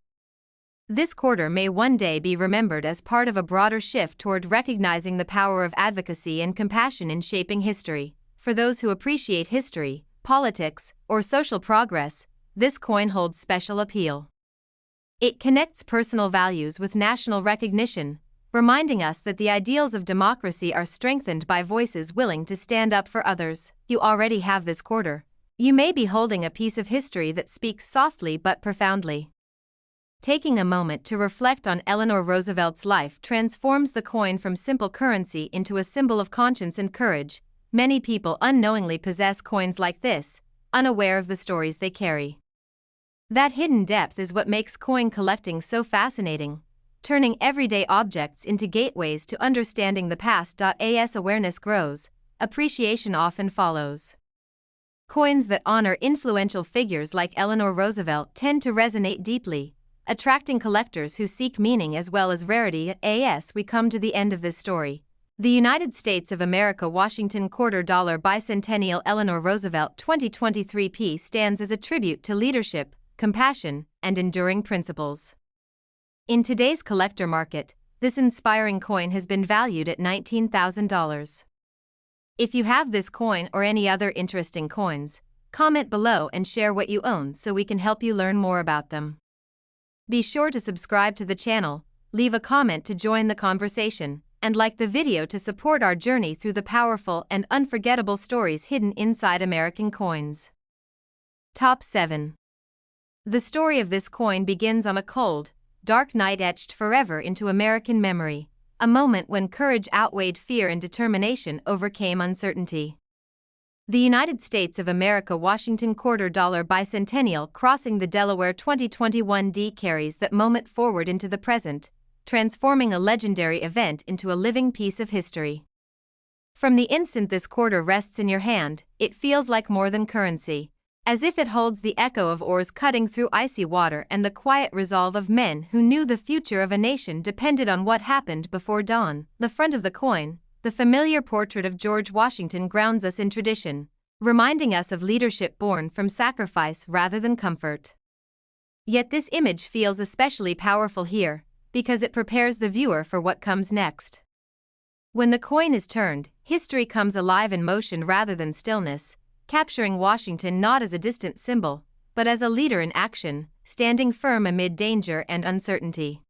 This quarter may one day be remembered as part of a broader shift toward recognizing the power of advocacy and compassion in shaping history. For those who appreciate history, politics, or social progress, this coin holds special appeal. It connects personal values with national recognition, reminding us that the ideals of democracy are strengthened by voices willing to stand up for others. You already have this quarter. You may be holding a piece of history that speaks softly but profoundly. Taking a moment to reflect on Eleanor Roosevelt's life transforms the coin from simple currency into a symbol of conscience and courage. Many people unknowingly possess coins like this, unaware of the stories they carry. That hidden depth is what makes coin collecting so fascinating, turning everyday objects into gateways to understanding the past. As awareness grows, appreciation often follows. Coins that honor influential figures like Eleanor Roosevelt tend to resonate deeply, attracting collectors who seek meaning as well as rarity. As we come to the end of this story, the United States of America Washington Quarter Dollar Bicentennial Eleanor Roosevelt 2023 piece stands as a tribute to leadership, compassion, and enduring principles. In today's collector market, this inspiring coin has been valued at $19,000. If you have this coin or any other interesting coins, comment below and share what you own so we can help you learn more about them. Be sure to subscribe to the channel, leave a comment to join the conversation, and like the video to support our journey through the powerful and unforgettable stories hidden inside American coins. Top 7. The story of this coin begins on a cold, dark night etched forever into American memory, a moment when courage outweighed fear and determination overcame uncertainty. The United States of America Washington Quarter Dollar Bicentennial crossing the Delaware 2021 carries that moment forward into the present, transforming a legendary event into a living piece of history. From the instant this quarter rests in your hand, it feels like more than currency, as if it holds the echo of oars cutting through icy water and the quiet resolve of men who knew the future of a nation depended on what happened before dawn. The front of the coin, the familiar portrait of George Washington, grounds us in tradition, reminding us of leadership born from sacrifice rather than comfort. Yet this image feels especially powerful here, because it prepares the viewer for what comes next. When the coin is turned, history comes alive in motion rather than stillness, capturing Washington not as a distant symbol, but as a leader in action, standing firm amid danger and uncertainty.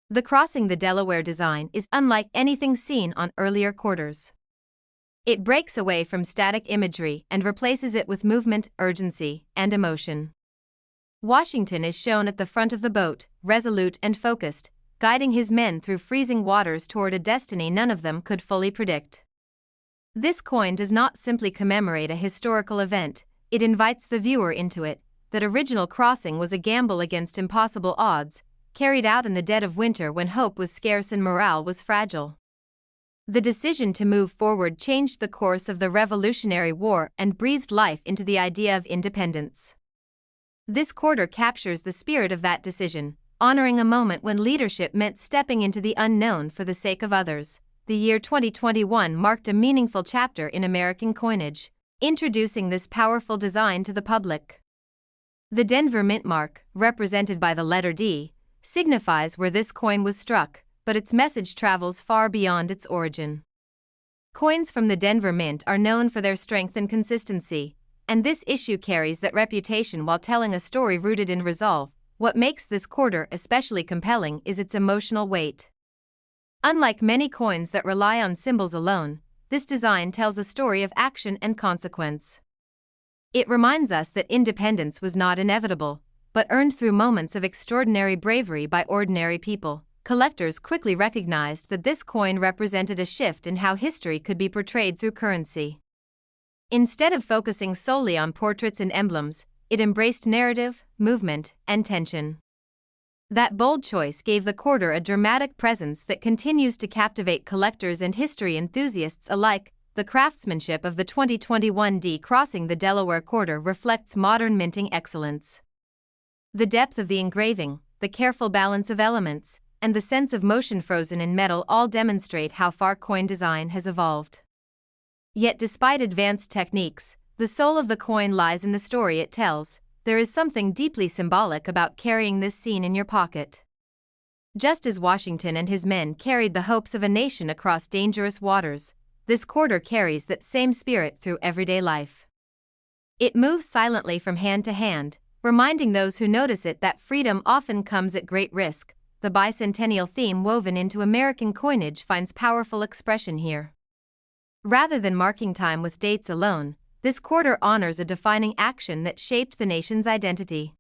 The crossing the Delaware design is unlike anything seen on earlier quarters. It breaks away from static imagery and replaces it with movement, urgency, and emotion. Washington is shown at the front of the boat, resolute and focused, guiding his men through freezing waters toward a destiny none of them could fully predict. This coin does not simply commemorate a historical event, it invites the viewer into it. That original crossing was a gamble against impossible odds, carried out in the dead of winter when hope was scarce and morale was fragile. The decision to move forward changed the course of the Revolutionary War and breathed life into the idea of independence. This quarter captures the spirit of that decision, honoring a moment when leadership meant stepping into the unknown for the sake of others. The year 2021 marked a meaningful chapter in American coinage, introducing this powerful design to the public. The Denver Mint mark, represented by the letter D, signifies where this coin was struck, but its message travels far beyond its origin. Coins from the Denver Mint are known for their strength and consistency, and this issue carries that reputation while telling a story rooted in resolve. What makes this quarter especially compelling is its emotional weight. Unlike many coins that rely on symbols alone, this design tells a story of action and consequence. It reminds us that independence was not inevitable, but earned through moments of extraordinary bravery by ordinary people. Collectors quickly recognized that this coin represented a shift in how history could be portrayed through currency. Instead of focusing solely on portraits and emblems, it embraced narrative, movement, and tension. That bold choice gave the quarter a dramatic presence that continues to captivate collectors and history enthusiasts alike. The craftsmanship of the 2021 D crossing the Delaware quarter reflects modern minting excellence. The depth of the engraving, the careful balance of elements, and the sense of motion frozen in metal all demonstrate how far coin design has evolved. Yet despite advanced techniques, the soul of the coin lies in the story it tells. There is something deeply symbolic about carrying this scene in your pocket. Just as Washington and his men carried the hopes of a nation across dangerous waters, this quarter carries that same spirit through everyday life. It moves silently from hand to hand, reminding those who notice it that freedom often comes at great risk. The bicentennial theme woven into American coinage finds powerful expression here. Rather than marking time with dates alone, this quarter honors a defining action that shaped the nation's identity.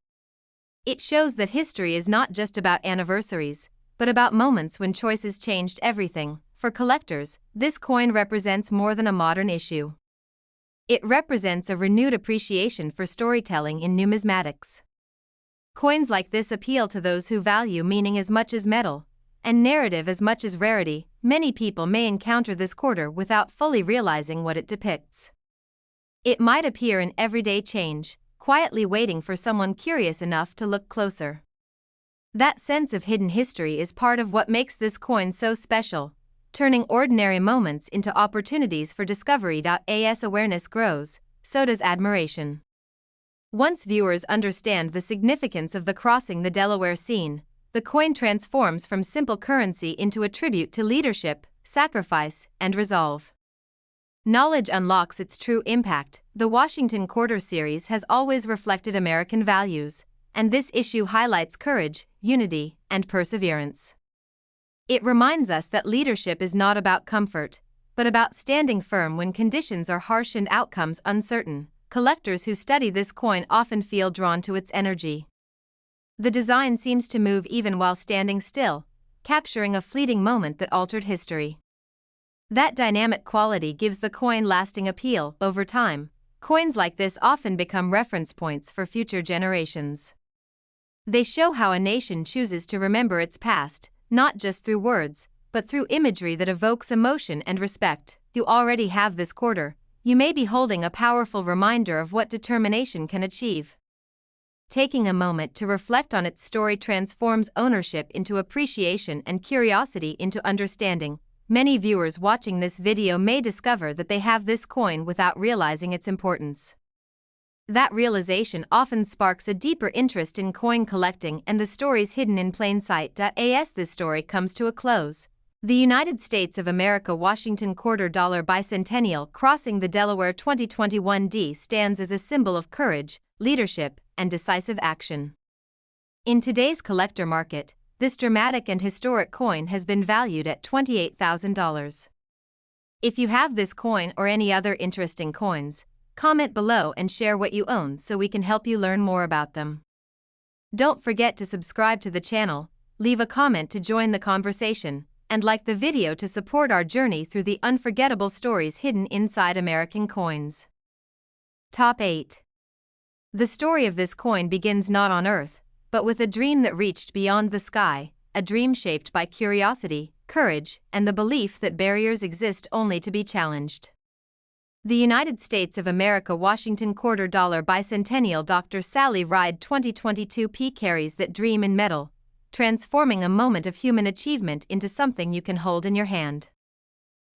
It shows that history is not just about anniversaries, but about moments when choices changed everything. For collectors, this coin represents more than a modern issue. It represents a renewed appreciation for storytelling in numismatics. Coins like this appeal to those who value meaning as much as metal, and narrative as much as rarity. Many people may encounter this quarter without fully realizing what it depicts. It might appear in everyday change, quietly waiting for someone curious enough to look closer. That sense of hidden history is part of what makes this coin so special, turning ordinary moments into opportunities for discovery. As awareness grows, so does admiration. Once viewers understand the significance of the crossing the Delaware scene, the coin transforms from simple currency into a tribute to leadership, sacrifice, and resolve. Knowledge unlocks its true impact. The Washington Quarter series has always reflected American values, and this issue highlights courage, unity, and perseverance. It reminds us that leadership is not about comfort, but about standing firm when conditions are harsh and outcomes uncertain. Collectors who study this coin often feel drawn to its energy. The design seems to move even while standing still, capturing a fleeting moment that altered history. That dynamic quality gives the coin lasting appeal. Over time, coins like this often become reference points for future generations. They show how a nation chooses to remember its past, not just through words, but through imagery that evokes emotion and respect. You already have this quarter. You may be holding a powerful reminder of what determination can achieve. Taking a moment to reflect on its story transforms ownership into appreciation and curiosity into understanding. Many viewers watching this video may discover that they have this coin without realizing its importance. That realization often sparks a deeper interest in coin collecting and the stories hidden in plain sight. As this story comes to a close, the United States of America Washington Quarter Dollar Bicentennial crossing the Delaware 2021 D stands as a symbol of courage, leadership, and decisive action. In today's collector market, this dramatic and historic coin has been valued at $28,000. If you have this coin or any other interesting coins, comment below and share what you own so we can help you learn more about them. Don't forget to subscribe to the channel, leave a comment to join the conversation, and like the video to support our journey through the unforgettable stories hidden inside American coins. Top 8. The story of this coin begins not on Earth, but with a dream that reached beyond the sky, a dream shaped by curiosity, courage, and the belief that barriers exist only to be challenged. The United States of America Washington Quarter Dollar Bicentennial Dr. Sally Ride 2022 P carries that dream in metal, transforming a moment of human achievement into something you can hold in your hand.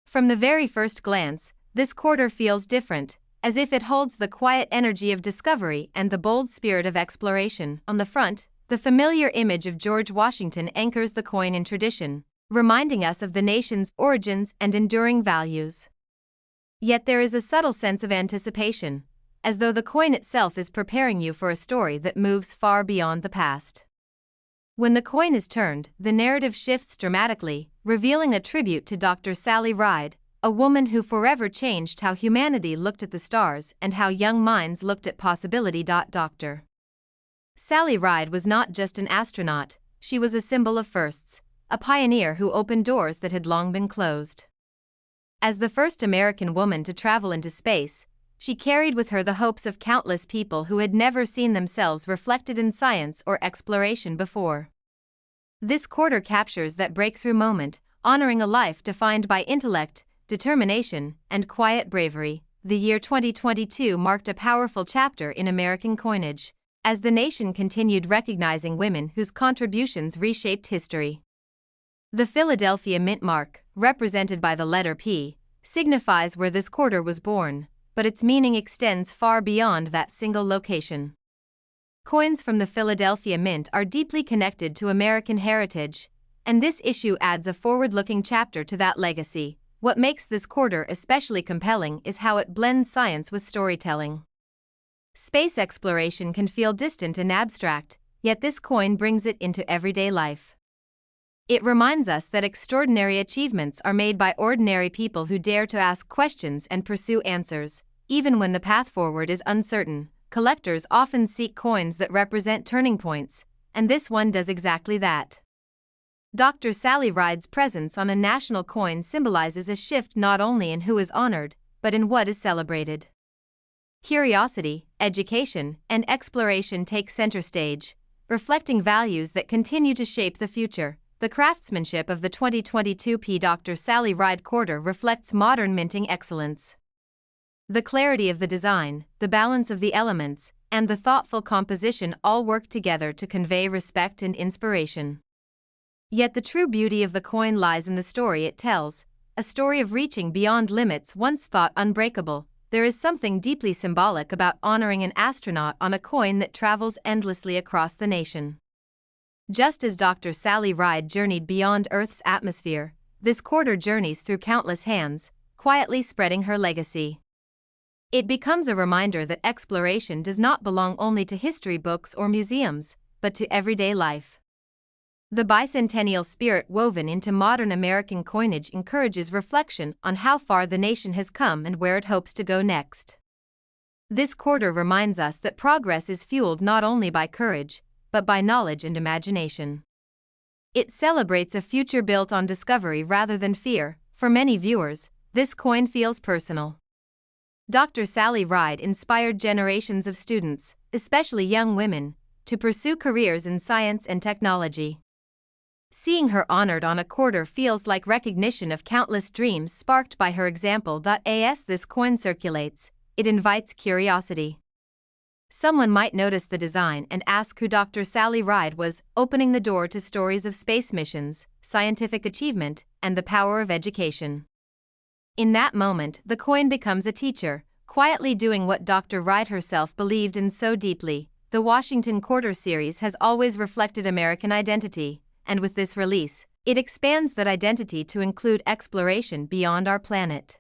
From the very first glance, this quarter feels different, as if it holds the quiet energy of discovery and the bold spirit of exploration. On the front, the familiar image of George Washington anchors the coin in tradition, reminding us of the nation's origins and enduring values. Yet there is a subtle sense of anticipation, as though the coin itself is preparing you for a story that moves far beyond the past. When the coin is turned, the narrative shifts dramatically, revealing a tribute to Dr. Sally Ride, a woman who forever changed how humanity looked at the stars and how young minds looked at possibility. Dr. Sally Ride was not just an astronaut, she was a symbol of firsts, a pioneer who opened doors that had long been closed. As the first American woman to travel into space, she carried with her the hopes of countless people who had never seen themselves reflected in science or exploration before. This quarter captures that breakthrough moment, honoring a life defined by intellect, determination, and quiet bravery. The year 2022 marked a powerful chapter in American coinage, as the nation continued recognizing women whose contributions reshaped history. The Philadelphia Mint mark, represented by the letter P, signifies where this quarter was born, but its meaning extends far beyond that single location. Coins from the Philadelphia Mint are deeply connected to American heritage, and this issue adds a forward-looking chapter to that legacy. What makes this quarter especially compelling is how it blends science with storytelling. Space exploration can feel distant and abstract, yet this coin brings it into everyday life. It reminds us that extraordinary achievements are made by ordinary people who dare to ask questions and pursue answers, even when the path forward is uncertain. Collectors often seek coins that represent turning points, and this one does exactly that. Dr. Sally Ride's presence on a national coin symbolizes a shift not only in who is honored, but in what is celebrated. Curiosity, education, and exploration take center stage, reflecting values that continue to shape the future. The craftsmanship of the 2022 Dr. Sally Ride quarter reflects modern minting excellence. The clarity of the design, the balance of the elements, and the thoughtful composition all work together to convey respect and inspiration. Yet the true beauty of the coin lies in the story it tells, a story of reaching beyond limits once thought unbreakable. There is something deeply symbolic about honoring an astronaut on a coin that travels endlessly across the nation. Just as Dr. Sally Ride journeyed beyond Earth's atmosphere, this quarter journeys through countless hands, quietly spreading her legacy. It becomes a reminder that exploration does not belong only to history books or museums, but to everyday life. The bicentennial spirit woven into modern American coinage encourages reflection on how far the nation has come and where it hopes to go next. This quarter reminds us that progress is fueled not only by courage, but by knowledge and imagination. It celebrates a future built on discovery rather than fear. For many viewers, this coin feels personal. Dr. Sally Ride inspired generations of students, especially young women, to pursue careers in science and technology. Seeing her honored on a quarter feels like recognition of countless dreams sparked by her example. As this coin circulates, it invites curiosity. Someone might notice the design and ask who Dr. Sally Ride was, opening the door to stories of space missions, scientific achievement, and the power of education. In that moment, the coin becomes a teacher, quietly doing what Dr. Ride herself believed in so deeply. The Washington Quarter series has always reflected American identity, and with this release, it expands that identity to include exploration beyond our planet.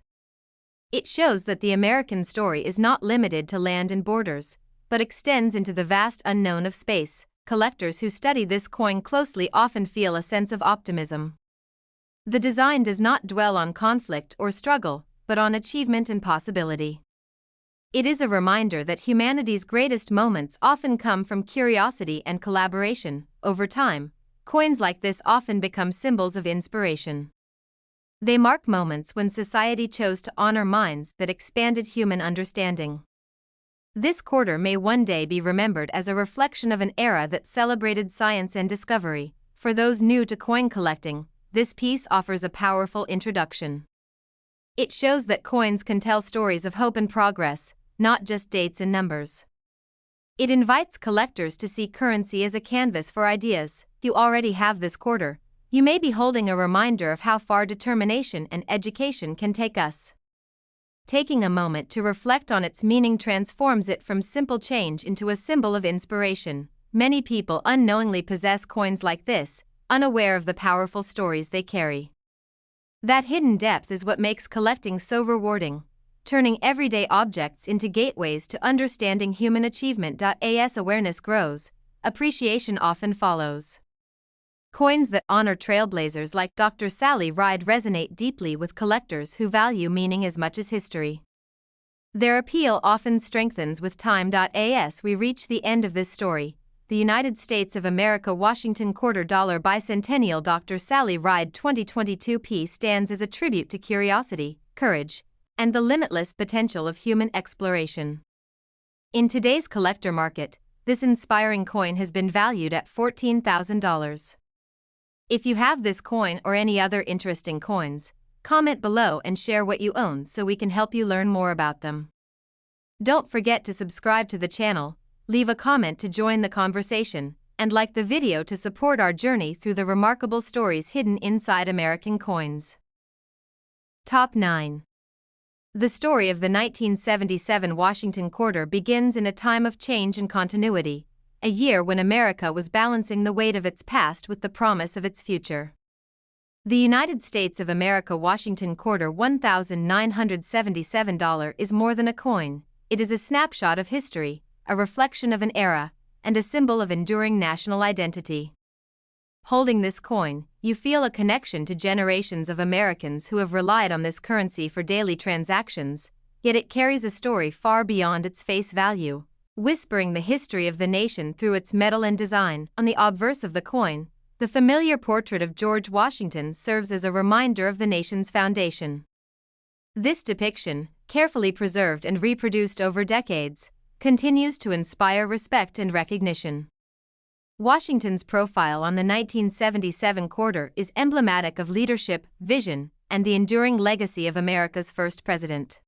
It shows that the American story is not limited to land and borders, but extends into the vast unknown of space. Collectors who study this coin closely often feel a sense of optimism. The design does not dwell on conflict or struggle, but on achievement and possibility. It is a reminder that humanity's greatest moments often come from curiosity and collaboration. Over time, coins like this often become symbols of inspiration. They mark moments when society chose to honor minds that expanded human understanding. This quarter may one day be remembered as a reflection of an era that celebrated science and discovery. For those new to coin collecting, this piece offers a powerful introduction. It shows that coins can tell stories of hope and progress, not just dates and numbers. It invites collectors to see currency as a canvas for ideas. If you already have this quarter, you may be holding a reminder of how far determination and education can take us. Taking a moment to reflect on its meaning transforms it from simple change into a symbol of inspiration. Many people unknowingly possess coins like this, unaware of the powerful stories they carry. That hidden depth is what makes collecting so rewarding, turning everyday objects into gateways to understanding human achievement. As awareness grows, appreciation often follows. Coins that honor trailblazers like Dr. Sally Ride resonate deeply with collectors who value meaning as much as history. Their appeal often strengthens with time. As we reach the end of this story, the United States of America Washington Quarter Dollar Bicentennial Dr. Sally Ride 2022 piece stands as a tribute to curiosity, courage, and the limitless potential of human exploration. In today's collector market, this inspiring coin has been valued at $14,000. If you have this coin or any other interesting coins, comment below and share what you own so we can help you learn more about them. Don't forget to subscribe to the channel, leave a comment to join the conversation, and like the video to support our journey through the remarkable stories hidden inside American coins. Top 9. The story of the 1977 Washington Quarter begins in a time of change and continuity, a year when America was balancing the weight of its past with the promise of its future. The United States of America Washington Quarter $1,977 is more than a coin. It is a snapshot of history, a reflection of an era, and a symbol of enduring national identity. Holding this coin, you feel a connection to generations of Americans who have relied on this currency for daily transactions, yet it carries a story far beyond its face value, whispering the history of the nation through its metal and design. On the obverse of the coin, the familiar portrait of George Washington serves as a reminder of the nation's foundation. This depiction, carefully preserved and reproduced over decades, continues to inspire respect and recognition. Washington's profile on the 1977 quarter is emblematic of leadership, vision, and the enduring legacy of America's first president.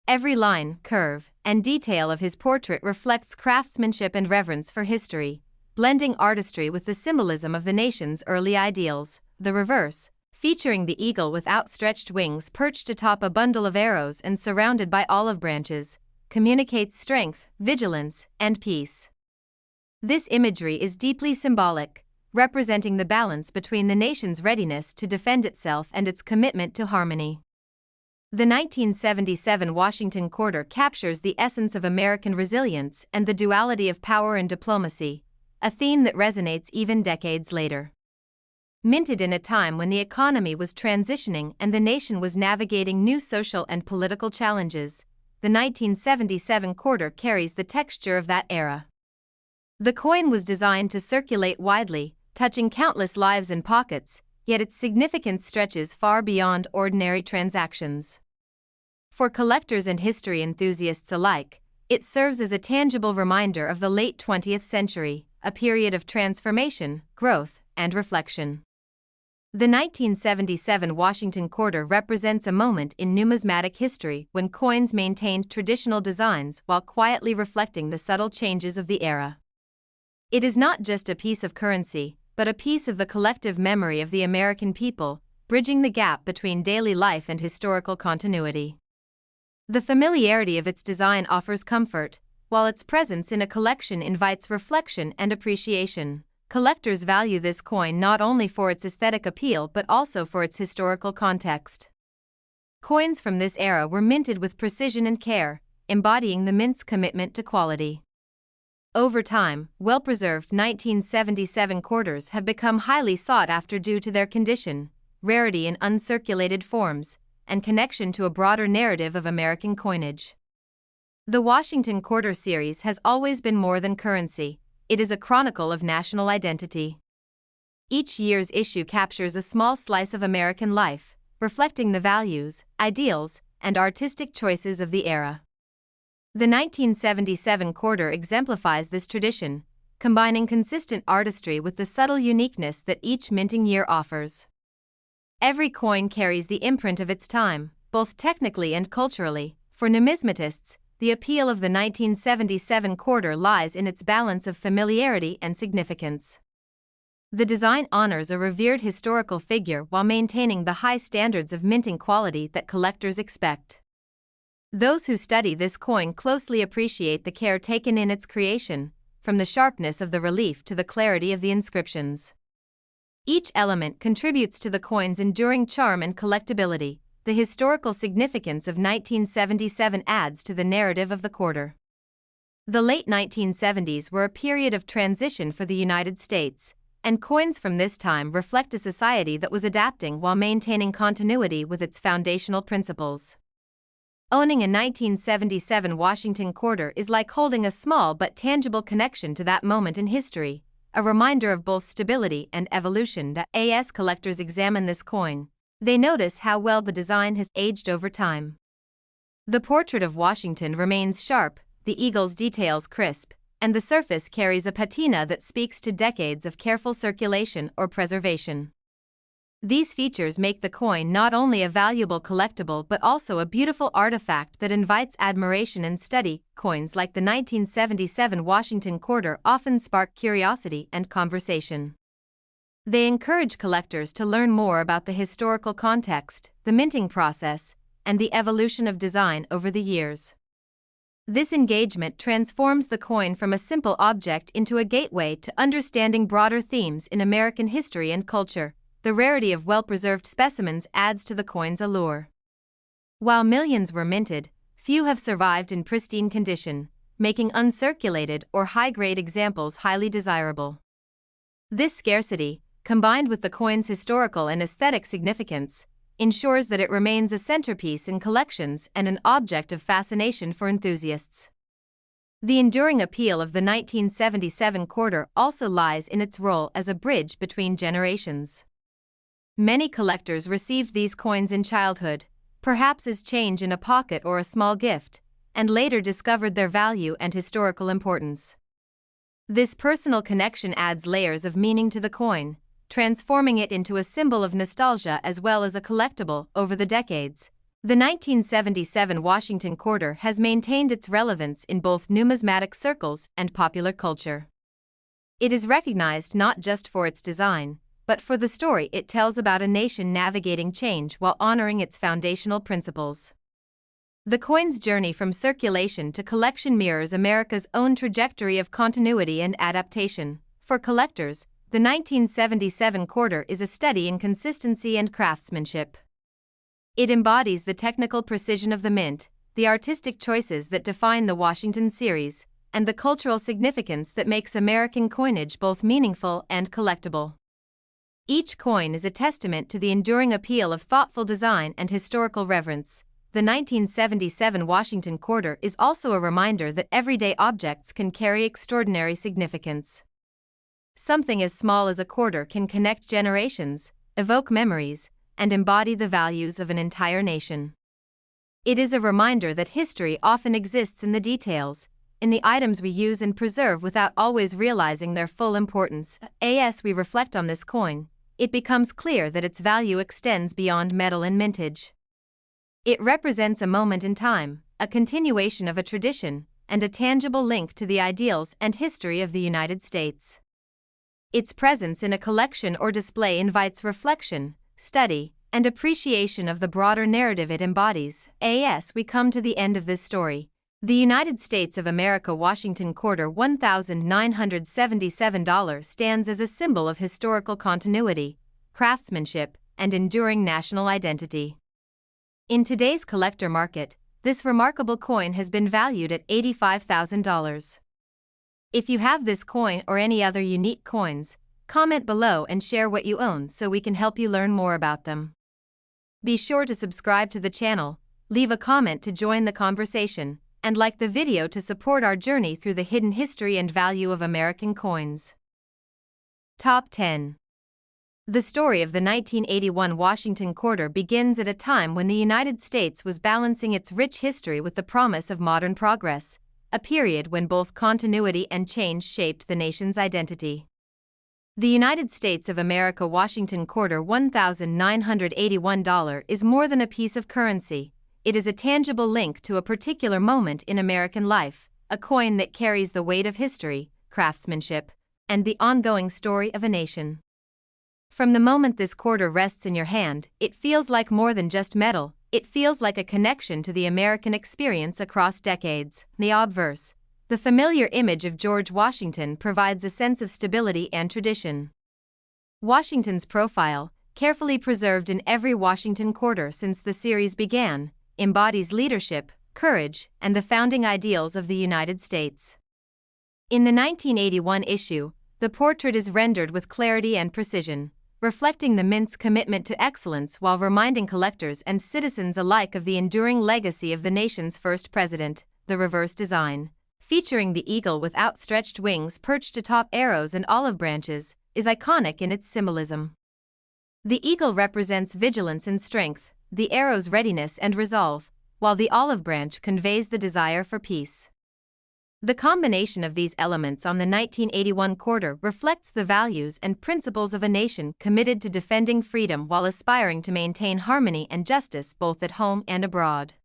Every line, curve, and detail of his portrait reflects craftsmanship and reverence for history, blending artistry with the symbolism of the nation's early ideals. The reverse, featuring the eagle with outstretched wings perched atop a bundle of arrows and surrounded by olive branches, communicates strength, vigilance, and peace. This imagery is deeply symbolic, representing the balance between the nation's readiness to defend itself and its commitment to harmony. The 1977 Washington Quarter captures the essence of American resilience and the duality of power and diplomacy, a theme that resonates even decades later. Minted in a time when the economy was transitioning and the nation was navigating new social and political challenges, the 1977 quarter carries the texture of that era. The coin was designed to circulate widely, touching countless lives and pockets, yet its significance stretches far beyond ordinary transactions. For collectors and history enthusiasts alike, it serves as a tangible reminder of the late 20th century, a period of transformation, growth, and reflection. The 1977 Washington Quarter represents a moment in numismatic history when coins maintained traditional designs while quietly reflecting the subtle changes of the era. It is not just a piece of currency, but a piece of the collective memory of the American people, bridging the gap between daily life and historical continuity. The familiarity of its design offers comfort, while its presence in a collection invites reflection and appreciation. Collectors value this coin not only for its aesthetic appeal but also for its historical context. Coins from this era were minted with precision and care, embodying the mint's commitment to quality. Over time, well-preserved 1977 quarters have become highly sought after due to their condition, rarity in uncirculated forms, and connection to a broader narrative of American coinage. The Washington Quarter series has always been more than currency. It is a chronicle of national identity. Each year's issue captures a small slice of American life, reflecting the values, ideals, and artistic choices of the era. The 1977 quarter exemplifies this tradition, combining consistent artistry with the subtle uniqueness that each minting year offers. Every coin carries the imprint of its time, both technically and culturally. For numismatists, the appeal of the 1977 quarter lies in its balance of familiarity and significance. The design honors a revered historical figure while maintaining the high standards of minting quality that collectors expect. Those who study this coin closely appreciate the care taken in its creation, from the sharpness of the relief to the clarity of the inscriptions. Each element contributes to the coin's enduring charm and collectability. The historical significance of 1977 adds to the narrative of the quarter. The late 1970s were a period of transition for the United States, and coins from this time reflect a society that was adapting while maintaining continuity with its foundational principles. Owning a 1977 Washington quarter is like holding a small but tangible connection to that moment in history, a reminder of both stability and evolution. As collectors examine this coin, they notice how well the design has aged over time. The portrait of Washington remains sharp, the eagle's details crisp, and the surface carries a patina that speaks to decades of careful circulation or preservation. These features make the coin not only a valuable collectible but also a beautiful artifact that invites admiration and study. Coins like the 1977 Washington quarter often spark curiosity and conversation. They encourage collectors to learn more about the historical context, the minting process, and the evolution of design over the years. This engagement transforms the coin from a simple object into a gateway to understanding broader themes in American history and culture. The rarity of well-preserved specimens adds to the coin's allure. While millions were minted, few have survived in pristine condition, making uncirculated or high-grade examples highly desirable. This scarcity, combined with the coin's historical and aesthetic significance, ensures that it remains a centerpiece in collections and an object of fascination for enthusiasts. The enduring appeal of the 1977 quarter also lies in its role as a bridge between generations. Many collectors received these coins in childhood, perhaps as change in a pocket or a small gift, and later discovered their value and historical importance. This personal connection adds layers of meaning to the coin, transforming it into a symbol of nostalgia as well as a collectible. Over the decades, the 1977 Washington quarter has maintained its relevance in both numismatic circles and popular culture. It is recognized not just for its design, but for the story it tells about a nation navigating change while honoring its foundational principles. The coin's journey from circulation to collection mirrors America's own trajectory of continuity and adaptation. For collectors, the 1977 quarter is a study in consistency and craftsmanship. It embodies the technical precision of the mint, the artistic choices that define the Washington series, and the cultural significance that makes American coinage both meaningful and collectible. Each coin is a testament to the enduring appeal of thoughtful design and historical reverence. The 1977 Washington quarter is also a reminder that everyday objects can carry extraordinary significance. Something as small as a quarter can connect generations, evoke memories, and embody the values of an entire nation. It is a reminder that history often exists in the details, in the items we use and preserve without always realizing their full importance. As we reflect on this coin, it becomes clear that its value extends beyond metal and mintage. It represents a moment in time, a continuation of a tradition, and a tangible link to the ideals and history of the United States. Its presence in a collection or display invites reflection, study, and appreciation of the broader narrative it embodies. As we come to the end of this story, the United States of America Washington quarter $1,977 stands as a symbol of historical continuity, craftsmanship, and enduring national identity. In today's collector market, this remarkable coin has been valued at $85,000. If you have this coin or any other unique coins, comment below and share what you own so we can help you learn more about them. Be sure to subscribe to the channel, leave a comment to join the conversation, and like the video to support our journey through the hidden history and value of American coins. Top 10. The story of the 1981 Washington quarter begins at a time when the United States was balancing its rich history with the promise of modern progress, a period when both continuity and change shaped the nation's identity. The United States of America Washington quarter $1,981 is more than a piece of currency. It is a tangible link to a particular moment in American life, a coin that carries the weight of history, craftsmanship, and the ongoing story of a nation. From the moment this quarter rests in your hand, it feels like more than just metal. It feels like a connection to the American experience across decades. The obverse, the familiar image of George Washington, provides a sense of stability and tradition. Washington's profile, carefully preserved in every Washington quarter since the series began, embodies leadership, courage, and the founding ideals of the United States. In the 1981 issue, The portrait is rendered with clarity and precision, reflecting the mint's commitment to excellence while reminding collectors and citizens alike of the enduring legacy of the nation's first president. The reverse design, featuring the eagle with outstretched wings perched atop arrows and olive branches, is iconic in its symbolism. The eagle represents vigilance and strength, the arrow's readiness and resolve, while the olive branch conveys the desire for peace. The combination of these elements on the 1981 quarter reflects the values and principles of a nation committed to defending freedom while aspiring to maintain harmony and justice both at home and abroad.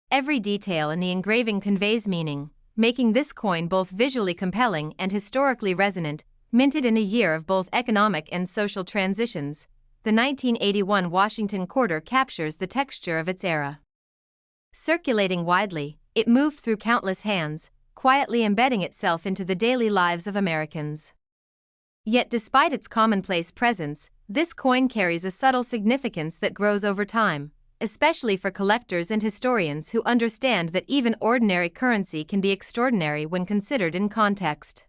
Every detail in the engraving conveys meaning, making this coin both visually compelling and historically resonant. Minted in a year of both economic and social transitions, the 1981 Washington quarter captures the texture of its era. Circulating widely, it moved through countless hands, quietly embedding itself into the daily lives of Americans. Yet despite its commonplace presence, this coin carries a subtle significance that grows over time, especially for collectors and historians who understand that even ordinary currency can be extraordinary when considered in context.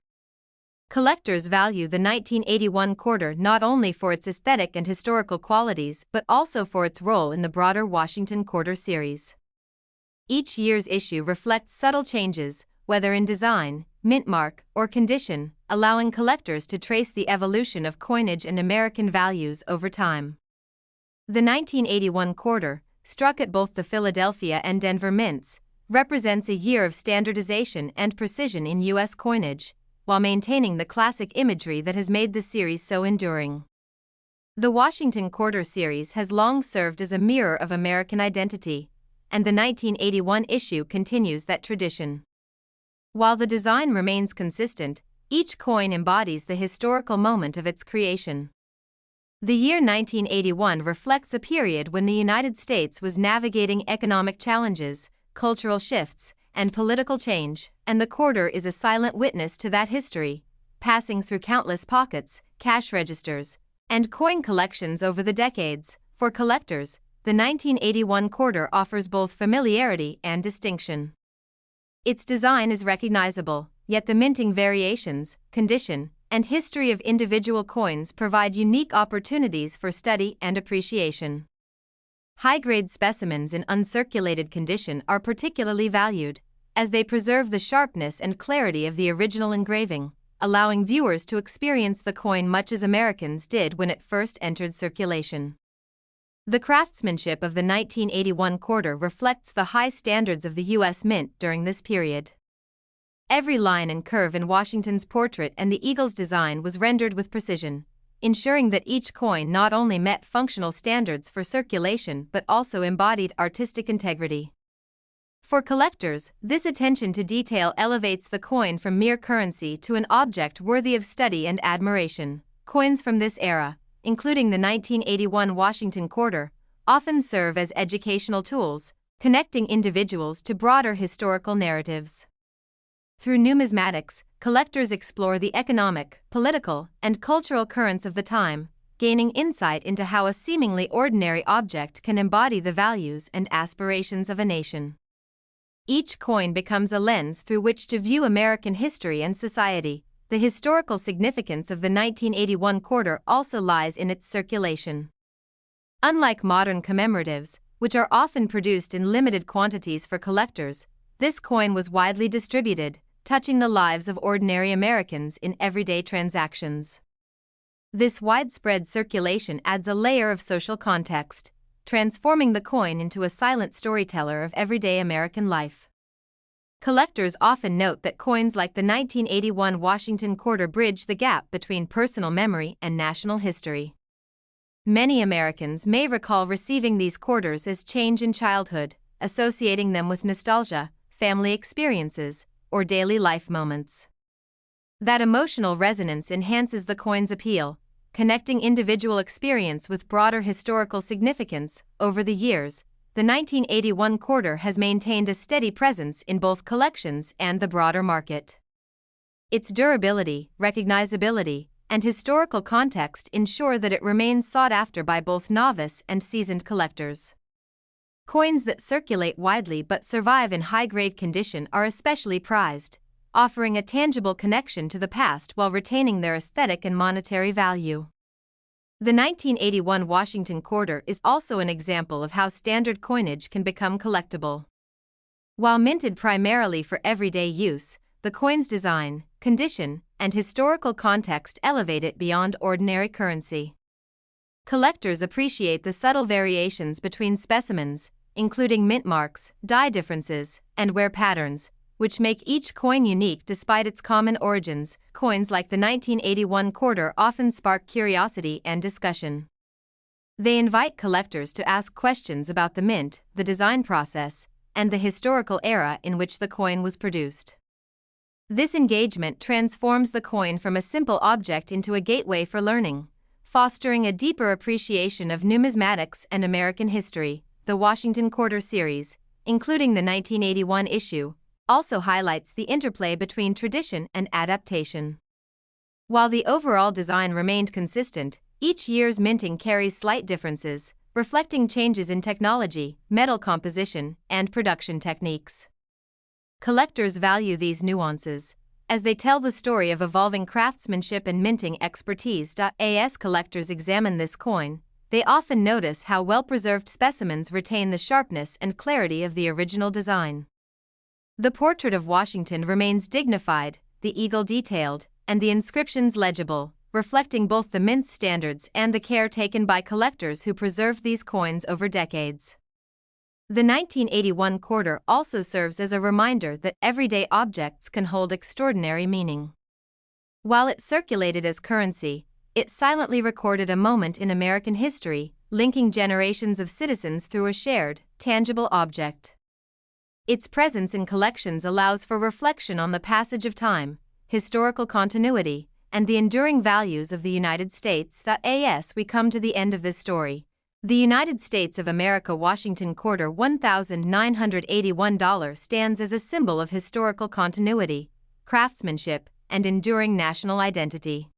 Collectors value the 1981 quarter not only for its aesthetic and historical qualities but also for its role in the broader Washington Quarter series. Each year's issue reflects subtle changes, whether in design, mint mark, or condition, allowing collectors to trace the evolution of coinage and American values over time. The 1981 quarter, struck at both the Philadelphia and Denver mints, represents a year of standardization and precision in U.S. coinage, while maintaining the classic imagery that has made the series so enduring. The Washington Quarter series has long served as a mirror of American identity, and the 1981 issue continues that tradition. While the design remains consistent, each coin embodies the historical moment of its creation. The year 1981 reflects a period when the United States was navigating economic challenges, cultural shifts, and political change, and the quarter is a silent witness to that history, passing through countless pockets, cash registers, and coin collections over the decades. For collectors, the 1981 quarter offers both familiarity and distinction. Its design is recognizable, yet the minting variations, condition, and history of individual coins provide unique opportunities for study and appreciation. High-grade specimens in uncirculated condition are particularly valued, as they preserve the sharpness and clarity of the original engraving, allowing viewers to experience the coin much as Americans did when it first entered circulation. The craftsmanship of the 1981 quarter reflects the high standards of the U.S. Mint during this period. Every line and curve in Washington's portrait and the eagle's design was rendered with precision, ensuring that each coin not only met functional standards for circulation but also embodied artistic integrity. For collectors, this attention to detail elevates the coin from mere currency to an object worthy of study and admiration. Coins from this era, including the 1981 Washington quarter, often serve as educational tools, connecting individuals to broader historical narratives. Through numismatics, collectors explore the economic, political, and cultural currents of the time, gaining insight into how a seemingly ordinary object can embody the values and aspirations of a nation. Each coin becomes a lens through which to view American history and society. The historical significance of the 1981 quarter also lies in its circulation. Unlike modern commemoratives, which are often produced in limited quantities for collectors, this coin was widely distributed, touching the lives of ordinary Americans in everyday transactions. This widespread circulation adds a layer of social context, transforming the coin into a silent storyteller of everyday American life. Collectors often note that coins like the 1981 Washington quarter bridge the gap between personal memory and national history. Many Americans may recall receiving these quarters as change in childhood, associating them with nostalgia, family experiences, or daily life moments. That emotional resonance enhances the coin's appeal, connecting individual experience with broader historical significance. Over the years, the 1981 quarter has maintained a steady presence in both collections and the broader market. Its durability, recognizability, and historical context ensure that it remains sought after by both novice and seasoned collectors. Coins that circulate widely but survive in high-grade condition are especially prized, offering a tangible connection to the past while retaining their aesthetic and monetary value. The 1981 Washington quarter is also an example of how standard coinage can become collectible. While minted primarily for everyday use, the coin's design, condition, and historical context elevate it beyond ordinary currency. Collectors appreciate the subtle variations between specimens, including mint marks, die differences, and wear patterns, which make each coin unique despite its common origins. Coins like the 1981 quarter often spark curiosity and discussion. They invite collectors to ask questions about the mint, the design process, and the historical era in which the coin was produced. This engagement transforms the coin from a simple object into a gateway for learning, fostering a deeper appreciation of numismatics and American history. The Washington Quarter series, including the 1981 issue, also highlights the interplay between tradition and adaptation. While the overall design remained consistent, each year's minting carries slight differences, reflecting changes in technology, metal composition, and production techniques. Collectors value these nuances, as they tell the story of evolving craftsmanship and minting expertise. As collectors examine this coin, they often notice how well-preserved specimens retain the sharpness and clarity of the original design. The portrait of Washington remains dignified, the eagle detailed, and the inscriptions legible, reflecting both the mint's standards and the care taken by collectors who preserved these coins over decades. The 1981 quarter also serves as a reminder that everyday objects can hold extraordinary meaning. While it circulated as currency, it silently recorded a moment in American history, linking generations of citizens through a shared, tangible object. Its presence in collections allows for reflection on the passage of time, historical continuity, and the enduring values of the United States. As we come to the end of this story, the United States of America Washington quarter $1,981 stands as a symbol of historical continuity, craftsmanship, and enduring national identity.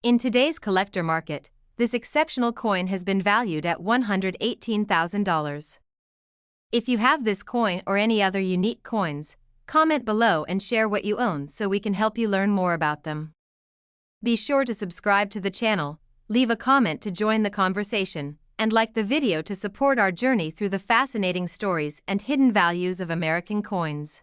In today's collector market, this exceptional coin has been valued at $118,000. If you have this coin or any other unique coins, comment below and share what you own so we can help you learn more about them. Be sure to subscribe to the channel, leave a comment to join the conversation, and like the video to support our journey through the fascinating stories and hidden values of American coins.